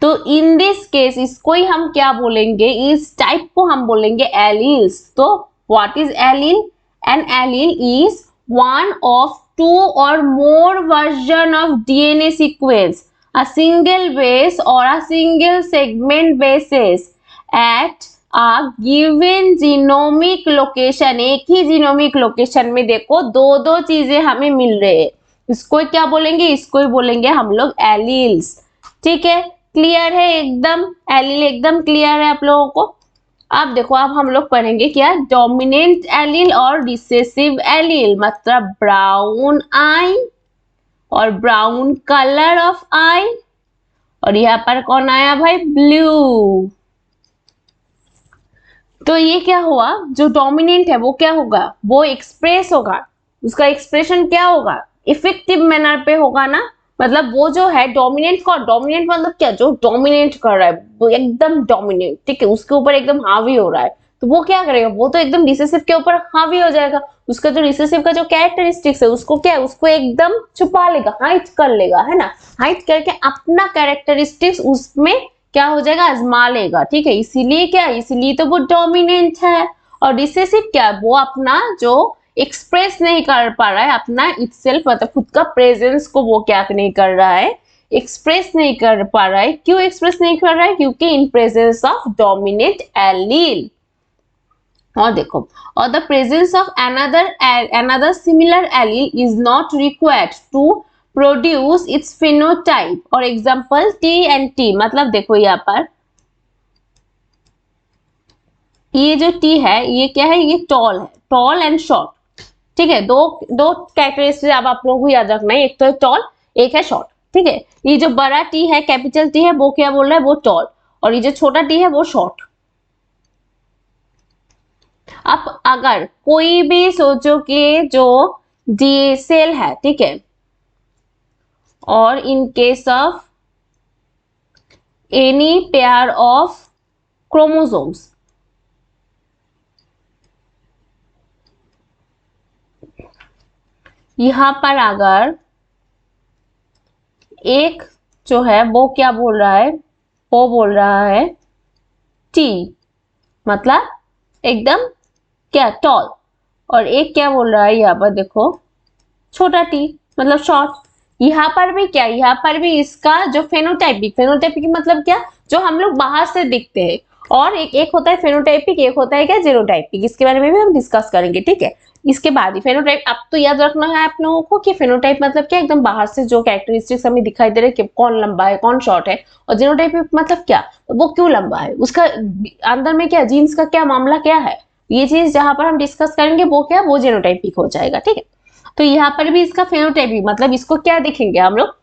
तो इन दिस केस इसको ही हम क्या बोलेंगे, इस टाइप को हम बोलेंगे एलील्स। तो what is allele, an allele is one of two or more version of DNA sequence, a single base or a single segment basis at a given genomic location। एक ही जीनोमिक लोकेशन में देखो दो दो चीजें हमें मिल रहे हैं, इसको क्या बोलेंगे, इसको ही बोलेंगे हम लोग एलील्स। ठीक है, क्लियर है एकदम, एलील एकदम क्लियर है आप लोगों को। अब देखो, अब हम लोग पढ़ेंगे क्या, डोमिनेंट एलील और रिसेसिव एलील, मतलब ब्राउन आई और ब्राउन कलर ऑफ आई, और यहाँ पर कौन आया भाई, ब्लू। तो ये क्या हुआ, जो डोमिनेंट है वो क्या होगा, वो एक्सप्रेस होगा, उसका एक्सप्रेशन क्या होगा, इफेक्टिव मैनर पे होगा ना। मतलब वो जो है डोमिनेंट का, डोमिनेंट मतलब क्या, जो डोमिनेट कर रहा है वो एकदम डोमिनेट, ठीक है, उसके ऊपर एकदम हावी हो रहा है, तो वो क्या करेगा, वो तो एकदम रिसेसिव के ऊपर हावी हो जाएगा। उसका जो रिसेसिव का जो कैरेक्टरिस्टिक्स है उसको क्या है, उसको एकदम छुपा लेगा, हाइड कर लेगा, है ना। हाइड करके अपना कैरेक्टरिस्टिक्स उसमें क्या हो जाएगा, आजमा लेगा, ठीक है। इसीलिए क्या, इसीलिए तो वो डोमिनेंट है। और रिसेसिव क्या, वो अपना जो एक्सप्रेस नहीं कर पा रहा है अपना इटसेल्फ, मतलब खुद का प्रेजेंस को वो क्या नहीं कर रहा है, एक्सप्रेस नहीं कर पा रहा है। क्यों एक्सप्रेस नहीं कर रहा है, क्योंकि in presence of dominant allele. और देखो, और the presence of another similar allele is not required to produce its phenotype। और एग्जांपल T and T, मतलब देखो यहाँ पर ये जो T है ये क्या है, ये टॉल है, टॉल एंड शॉर्ट, ठीक है। दो दो कैरेक्टरिस्टिक अब आप लोगों को याद रखना है, एक तो है टॉल, एक है शॉर्ट, ठीक है। ये जो बड़ा T है, कैपिटल T है, वो क्या बोल रहा है, वो टॉल, और ये जो छोटा T है वो शॉर्ट। अब अगर कोई भी सोचो कि जो डी सेल है, ठीक है, और इन case of any pair of chromosomes, यहां पर अगर एक जो है वो क्या बोल रहा है, वो बोल रहा है टी, मतलब एकदम क्या टॉल, और एक क्या बोल रहा है यहाँ पर देखो छोटा टी, मतलब शॉर्ट। यहाँ पर भी क्या, यहाँ पर भी इसका जो फेनोटाइपिक, फेनोटाइपिक मतलब क्या, जो हम लोग बाहर से दिखते हैं, और एक होता है फेनोटाइपिक, एक होता है क्या जीनोटाइपिक, इसके बारे में भी हम डिस्कस करेंगे, ठीक है। इसके बाद ही फेनोटाइप, अब तो याद रखना है आप लोगों को कि फेनोटाइप मतलब क्या, एकदम बाहर से जो कैरेक्टरिस्टिक्स हमें दिखाई दे रहे हैं कि कौन लंबा है कौन शॉर्ट है, और जीनोटाइपिक मतलब क्या, वो क्यों लंबा है, उसका अंदर में क्या जीन्स का क्या मामला क्या है, ये चीज जहां पर हम डिस्कस करेंगे वो क्या, वो जीनोटाइपिक हो जाएगा, ठीक है। तो यहाँ पर भी इसका फेनोटाइपिक मतलब इसको क्या देखेंगे हम लोग,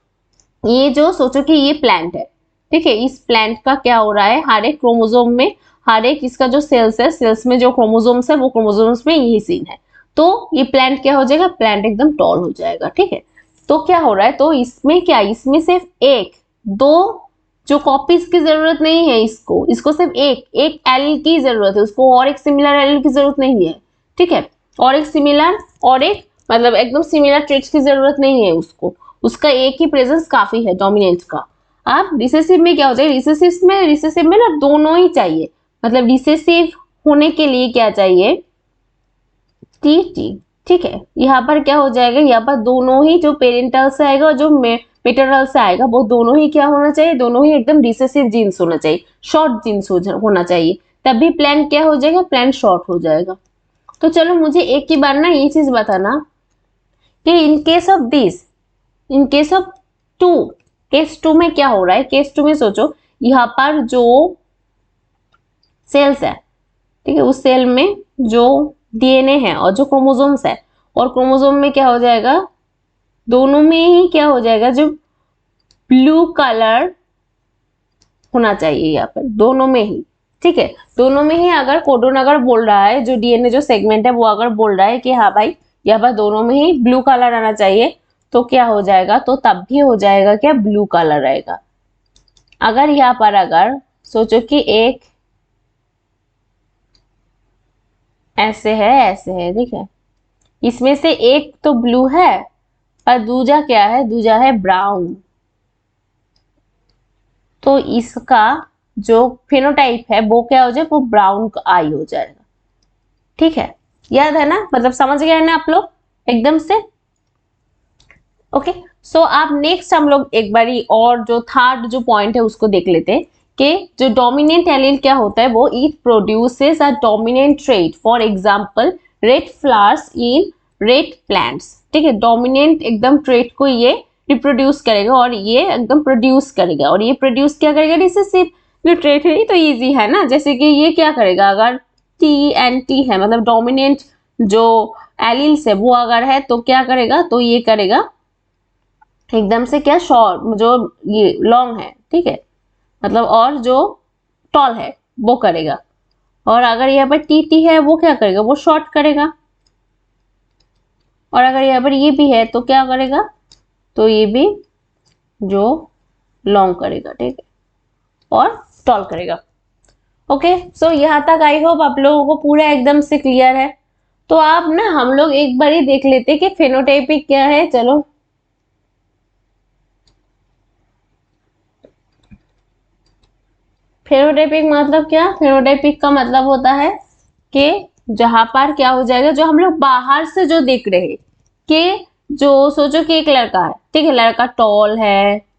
ये जो सोचो कि ये प्लांट है, ठीक है, इस प्लांट का क्या हो रहा है, हर एक क्रोमोसोम में, हर एक इसका जो सेल्स है, सेल्स में जो क्रोमोसोम्स है वो क्रोमोसोम्स में यही सीन है, तो ये प्लांट क्या हो जाएगा, प्लांट एकदम टॉल हो जाएगा, ठीक है। तो क्या हो रहा है, तो इसमें क्या, इसमें सिर्फ एक दो जो कॉपीज की जरूरत नहीं है, इसको इसको सिर्फ एक एक एलील की जरूरत है, उसको और एक सिमिलर एलील की जरूरत नहीं है, ठीक है। और एक सिमिलर, और एक मतलब एकदम सिमिलर ट्रेट्स की जरूरत नहीं है उसको, उसका एक ही प्रेजेंस काफी है डोमिनेंट का। अब रिसेसिव में क्या हो जाएगा, रिसेसिव में ना दोनों ही चाहिए, मतलब रिसेसिव होने के लिए क्या चाहिए, टी टी, ठीक है। यहाँ पर क्या हो जाएगा, यहाँ पर दोनों ही जो पेरेंटल से आएगा और जो मेटरनल से आएगा वो दोनों ही क्या होना चाहिए, दोनों ही एकदम रिसेसिव जीन्स होना चाहिए, शॉर्ट जीन्स होना चाहिए, तभी प्लांट क्या हो जाएगा, प्लांट शॉर्ट हो जाएगा। तो चलो मुझे एक ही बार ना ये चीज बताना कि in case of this, in case of two, case two में क्या हो रहा है, केस टू में सोचो यहाँ पर जो सेल्स है, ठीक है, उस सेल में जो डीएनए है और जो क्रोमोसोम्स है, और क्रोमोसोम में क्या हो जाएगा, दोनों में ही क्या हो जाएगा, जो ब्लू कलर होना चाहिए यहाँ पर, दोनों में ही, ठीक है। दोनों में ही अगर कोडोन अगर बोल रहा है, जो डीएनए जो सेगमेंट है वो अगर बोल रहा है कि हाँ भाई यहाँ पर दोनों में ही ब्लू कलर आना चाहिए, तो क्या हो जाएगा, तो तब भी हो जाएगा क्या, ब्लू कलर रहेगा। अगर यहाँ पर अगर सोचो कि एक ऐसे है, ठीक है, इसमें से एक तो ब्लू है और दूजा क्या है, दूजा है ब्राउन, तो इसका जो फिनोटाइप है वो क्या हो जाए, वो ब्राउन आई हो जाएगा, ठीक है। याद है ना, मतलब समझ गए ना आप लोग एकदम से, ओके। सो आप नेक्स्ट हम लोग एक बारी और जो थर्ड जो पॉइंट है उसको देख लेते हैं कि जो डोमिनेंट एलील क्या होता है, वो it produces a dominant trait, for example red flowers in red plants, ठीक है। डोमिनेंट एकदम ट्रेट को ये रिप्रोड्यूस करेगा और ये एकदम प्रोड्यूस करेगा, और ये प्रोड्यूस क्या करेगा, रिसेसिव जो ट्रेट है तो इजी है ना, जैसे कि ये क्या करेगा, अगर टी एंड टी है मतलब डोमिनेंट जो एलील्स है वो अगर है तो क्या करेगा, तो ये करेगा एकदम से क्या, शॉर्ट जो ये लॉन्ग है, ठीक है, मतलब और जो टॉल है वो करेगा, और अगर यहाँ पर टी टी है वो क्या करेगा, वो शॉर्ट करेगा। और अगर यहाँ पर ये भी है तो क्या करेगा, तो ये भी जो लॉन्ग करेगा, ठीक है, और टॉल करेगा। ओके, सो यहाँ तक आई होप आप लोगों को पूरा एकदम से क्लियर है। तो आप ना हम लोग एक बार ही देख लेते कि फेनोटाइपिक क्या है। चलो, फेनोटाइपिक मतलब क्या, फेनोटाइपिक का मतलब होता है कि जहां पर क्या हो जाएगा, जो हम लोग बाहर से जो देख रहे हैं कि जो सोचो कि एक लड़का है, ठीक है, लड़का टॉल है,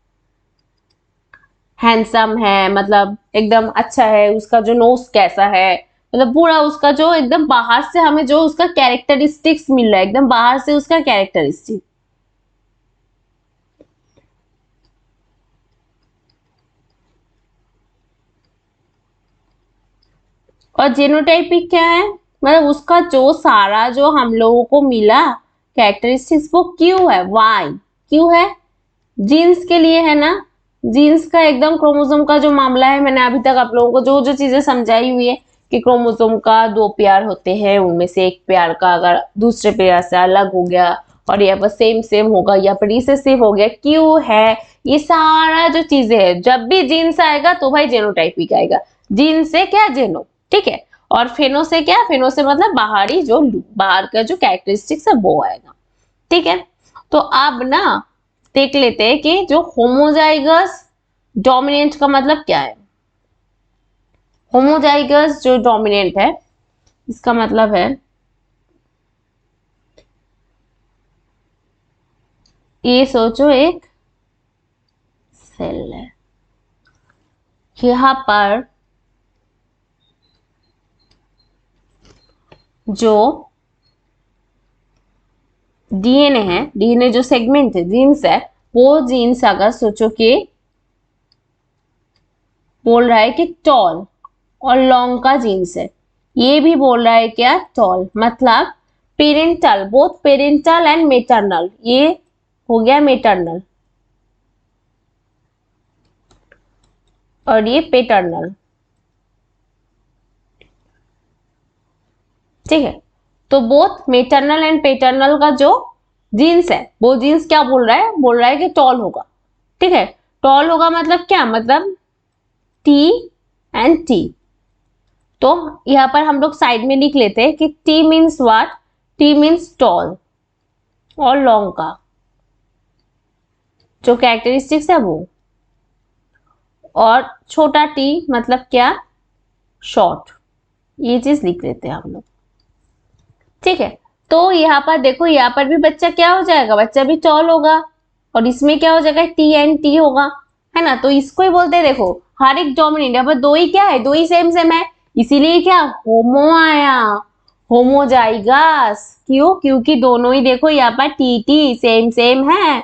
हैंडसम है, मतलब एकदम अच्छा है, उसका जो नोज कैसा है, मतलब पूरा उसका जो एकदम बाहर से हमें जो उसका कैरेक्टरिस्टिक्स मिल रहा है, एकदम बाहर से उसका कैरेक्टरिस्टिक। और जेनोटाइपिक क्या है, मतलब उसका जो सारा जो हम लोगों को मिला कैरेक्टरिस्टिक्स वो क्यों है, वाई क्यों है, जीन्स के लिए है ना। जीन्स का एकदम क्रोमोसोम का जो मामला है, मैंने अभी तक आप लोगों को जो जो चीजें समझाई हुई है कि क्रोमोसोम का दो पेयर होते हैं, उनमें से एक पेयर का अगर दूसरे पेयर से अलग हो गया और यहाँ पर सेम सेम होगा या पर रिसेसिव हो गया, क्यों है, ये सारा जो चीजें है, जब भी जीन्स आएगा तो भाई जेनोटाइपिक आएगा। जीन से क्या, जेनो, ठीक है। और फेनो से क्या, फेनो से मतलब बाहरी जो बाहर का जो कैरेक्टरिस्टिक्स है वो आएगा, ठीक है। तो अब ना देख लेते हैं कि जो होमोजाइगस डोमिनेंट का मतलब क्या है। होमोजाइगस जो डोमिनेंट है इसका मतलब है, ये सोचो एक सेल है, यहां पर जो डीएनए है, डीएनए जो सेगमेंट है, जीन्स है, वो जीन्स अगर सोचो कि बोल रहा है कि टॉल और लॉन्ग का जीन्स है, ये भी बोल रहा है क्या, टॉल, मतलब parental, both parental and maternal, ये हो गया मेटरनल और ये पेटर्नल, ठीक है। तो बोथ मेटरनल एंड पेटर्नल का जो जीन्स है वो जीन्स क्या बोल रहा है, बोल रहा है कि टॉल होगा, ठीक है। टॉल होगा मतलब क्या, मतलब टी एंड टी। तो यहां पर हम लोग साइड में लिख लेते हैं कि T means what, T means tall और लॉन्ग का जो कैरेक्टरिस्टिक्स है वो, और छोटा टी मतलब क्या, शॉर्ट, ये चीज लिख लेते हैं हम लोग, ठीक है। तो यहाँ पर देखो, यहाँ पर भी बच्चा क्या हो जाएगा, बच्चा भी टॉल होगा, और इसमें क्या हो जाएगा, टी एंड टी होगा, है ना। तो इसको ही बोलते हैं, देखो हर एक डोमिनेंट, यहाँ पर दो ही क्या है, दो ही सेम सेम है, इसीलिए क्या होमो आया, होमोजाइगस, क्यों, क्योंकि दोनों ही देखो यहाँ पर टी टी सेम सेम है।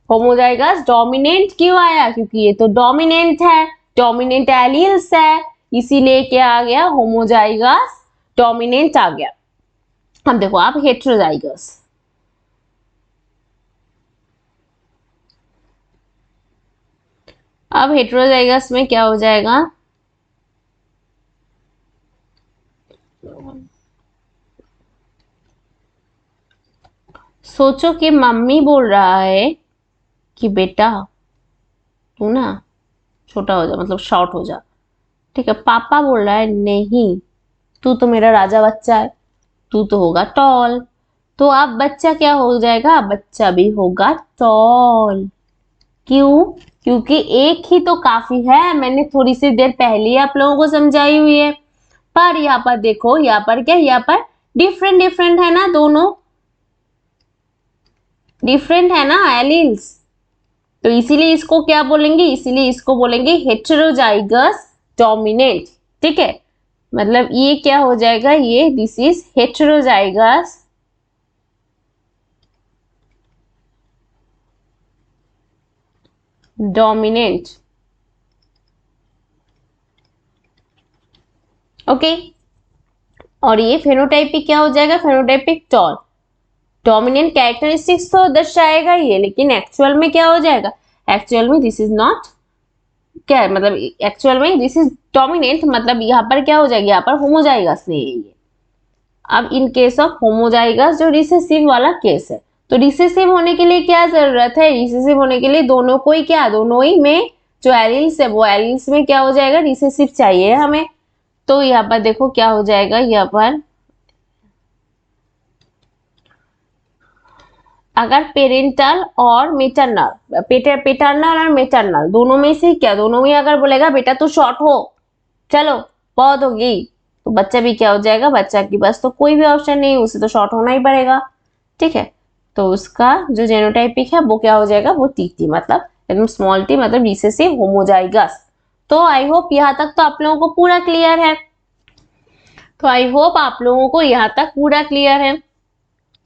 होमोजाइगस डोमिनेंट क्यों आया, क्योंकि ये तो डोमिनेंट है, डोमिनेंट एलील्स है, इसीलिए क्या आ गया, होमोजाइगस डोमिनेंट आ गया। अब देखो आप हेट्रोजाइगस, अब हेट्रोजाइगस में क्या हो जाएगा, सोचो कि मम्मी बोल रहा है कि बेटा तू ना छोटा हो जा, मतलब शॉर्ट हो जा, ठीक है। पापा बोल रहा है नहीं, तू तो मेरा राजा बच्चा है, तू तो होगा टॉल। तो अब बच्चा क्या हो जाएगा, बच्चा भी होगा टॉल, क्यों, क्योंकि एक ही तो काफी है, मैंने थोड़ी सी देर पहले आप लोगों को समझाई हुई है। पर यहाँ पर देखो, यहाँ पर क्या, यहाँ पर डिफरेंट डिफरेंट है ना, दोनों डिफरेंट है ना एलील्स, तो इसीलिए इसको क्या बोलेंगे, इसीलिए इसको बोलेंगे हेटेरोजाइगस डोमिनेंट, ठीक है। मतलब ये क्या हो जाएगा, ये this is heterozygous dominant, okay. और ये फेनोटाइपिक क्या हो जाएगा, फेनोटाइपिक टॉल, डोमिनेंट कैरेक्टरिस्टिक्स तो दर्शाएगा ये, लेकिन एक्चुअल में क्या हो जाएगा, एक्चुअल में दिस इज नॉट क्या है, मतलब एक्चुअल में दिस इज डोमिनेंट, मतलब यहाँ पर क्या हो जाएगी, यहाँ पर होमोजाइगस नहीं है ये। अब इन केस ऑफ होमोजाइगस जो रिसेसिव वाला केस है, तो रिसेसिव होने के लिए क्या जरूरत है, रिसेसिव होने के लिए दोनों को ही क्या, दोनों ही में जो एलील्स है वो एलील्स में क्या हो जाएगा, रिसेसिव चाहिए हमें। तो यहाँ पर देखो क्या हो जाएगा, यहाँ पर अगर पेरेंटल और मेटरनल, पेटर्नल और मेटरनल दोनों में से क्या, दोनों में अगर बोलेगा बेटा तू शॉर्ट हो, चलो बहुत होगी, तो बच्चा भी क्या हो जाएगा, बच्चा के पास तो कोई भी ऑप्शन नहीं, उसे तो शॉर्ट होना ही पड़ेगा। ठीक है, तो उसका जो जेनोटाइपिक है वो क्या हो जाएगा, वो टी मतलब एकदम स्मॉल टी, मतलब रिसेसिव होमोजाइगस। तो आई होप यहाँ तक तो आप लोगों को पूरा क्लियर है। तो आई होप आप लोगों को यहाँ तक पूरा क्लियर है।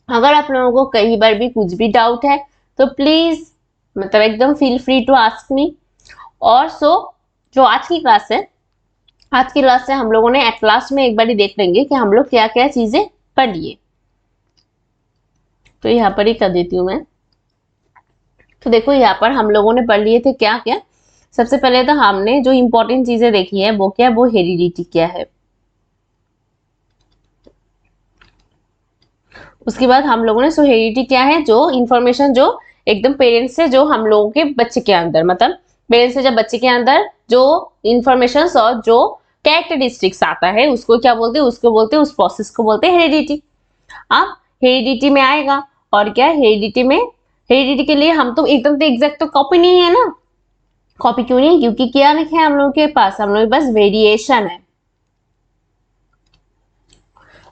अगर आप लोगों को कहीं बार भी कुछ भी डाउट है तो प्लीज मतलब एकदम feel free to ask me. और जो आज की क्लास है, आज की क्लास से हम लोगों ने एट लास्ट में एक बार ही देख लेंगे कि हम लोग क्या क्या चीजें पढ़ लिए। तो यहाँ पर ही कर देती हूँ मैं। तो देखो यहाँ पर हम लोगों ने पढ़ लिए थे क्या क्या। सबसे पहले तो हमने जो इंपॉर्टेंट चीजें देखी है वो क्या है, वो हेरिडिटी क्या है। उसके बाद हम लोगों ने सो हेरिडिटी क्या है, जो इंफॉर्मेशन जो एकदम पेरेंट्स से जो हम लोगों के बच्चे के अंदर, मतलब पेरेंट्स से जब बच्चे के अंदर जो इंफॉर्मेशन और जो कैरेक्टरिस्टिक्स आता है उसको क्या बोलते हैं, उसको बोलते हैं, उस प्रोसेस को बोलते हैं हेरिडिटी। अब हेरिडिटी में आएगा और क्या, हेरिडिटी में, हेरिडिटी के लिए हम तो एकदम तो एग्जैक्ट तो कॉपी नहीं है ना, कॉपी क्यों नहीं, क्योंकि क्या लिखे हम लोगों के पास, हम लोगों के पास वेरिएशन है।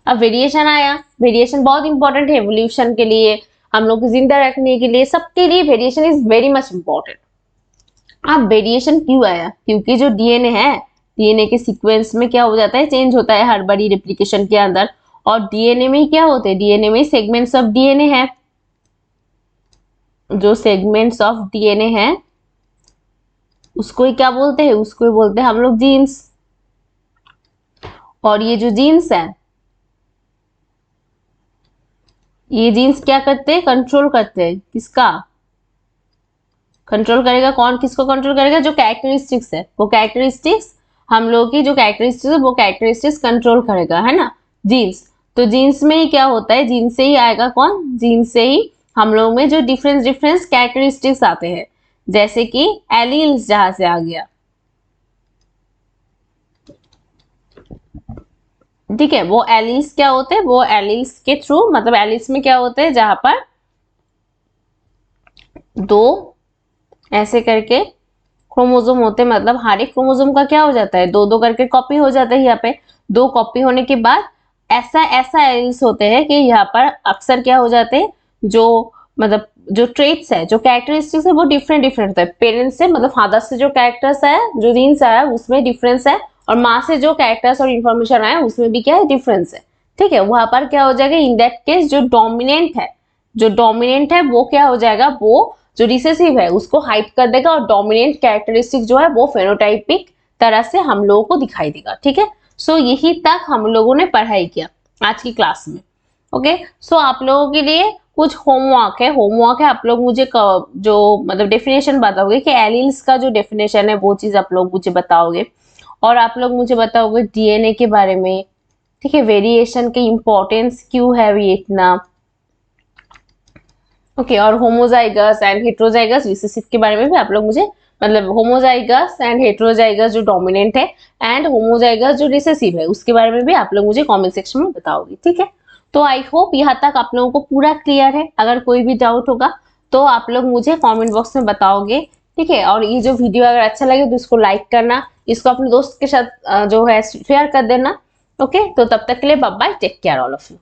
अब वेरिएशन आया, वेरिएशन बहुत इंपॉर्टेंट है एवोल्यूशन के लिए, हम लोग को जिंदा रखने के लिए, सबके लिए variation is very much important. अब वेरिएशन क्यों आया, क्योंकि जो डीएनए है, डीएनए के सीक्वेंस में क्या हो जाता है, चेंज होता है हर बड़ी रेप्लिकेशन के अंदर। और डीएनए में क्या होते हैं, डीएनए में सेगमेंट्स ऑफ डीएनए है, जो सेगमेंट्स ऑफ डीएनए है उसको ही क्या बोलते हैं, उसको ही बोलते हैं हम लोग जीन्स। और ये जो जीन्स है, ये जीन्स क्या करते हैं, कंट्रोल करते हैं, किसका कंट्रोल करेगा, कौन किसको कंट्रोल करेगा, जो कैरेक्टरिस्टिक्स है वो कैरेक्टरिस्टिक्स, हम लोग की जो कैरेक्टरिस्टिक्स है वो कैरेक्टरिस्टिक्स कंट्रोल करेगा, है ना, जीन्स। तो जीन्स में ही क्या होता है, जीन्स से ही आएगा कौन, जीन्स से ही हम लोग में जो डिफरेंस डिफरेंस कैरेक्टरिस्टिक्स आते हैं, जैसे कि एलील्स जहां से आ गया। ठीक है, वो एलील्स क्या होते हैं, वो एलील्स के थ्रू, मतलब एलील्स में क्या होते हैं, जहां पर दो ऐसे करके क्रोमोसोम होते हैं, मतलब हर एक क्रोमोसोम का क्या हो जाता है, दो दो करके कॉपी हो जाता है। यहाँ पे दो कॉपी होने के बाद ऐसा ऐसा एलील्स होते हैं कि यहाँ पर अक्सर क्या हो जाते हैं, जो मतलब जो ट्रेट्स है, जो कैरेक्टरिस्टिक्स है वो डिफरेंट डिफरेंट होता है पेरेंट्स से, मतलब फादर से जो कैरेक्टर्स आया, जो जीन्स आया उसमें डिफरेंस है, और माँ से जो कैरेक्टर्स और इन्फॉर्मेशन आया उसमें भी क्या है, डिफरेंस है। ठीक है, वहां पर क्या हो जाएगा, इन दैट केस जो डोमिनेंट है, जो डोमिनेंट है वो क्या हो जाएगा, वो जो रिसेसिव है उसको हाइड कर देगा, और डोमिनेंट कैरेक्टरिस्टिक जो है वो फेनोटाइपिक तरह से हम लोगों को दिखाई देगा। ठीक है, सो यही तक हम लोगों ने पढ़ाई किया आज की क्लास में। ओके, सो आप लोगों के लिए कुछ होमवर्क है, होमवर्क है, आप लोग मुझे जो मतलब डेफिनेशन बताओगे कि एलील्स का जो डेफिनेशन है वो चीज आप लोग मुझे बताओगे, और आप लोग मुझे बताओगे डीएनए के बारे में। ठीक है, वेरिएशन की इंपॉर्टेंस क्यों है ये इतना। ओके, और होमोजाइगस एंड हेट्रोजाइगस रिसेसिव के बारे में भी आप लोग मुझे, मतलब होमोजाइगस एंड हेट्रोजाइगस जो डोमिनेंट है एंड होमोजाइगस जो रिसेसिव है उसके बारे में भी आप लोग मुझे कमेंट सेक्शन में बताओगे। ठीक है, तो आई होप यहाँ तक आप लोगों को पूरा क्लियर है। अगर कोई भी डाउट होगा तो आप लोग मुझे कमेंट बॉक्स में बताओगे। ठीक है, और ये जो वीडियो अगर अच्छा लगे तो इसको लाइक करना, इसको अपने दोस्त के साथ जो है शेयर कर देना। ओके, तो तब तक के लिए bye bye, take care all of you.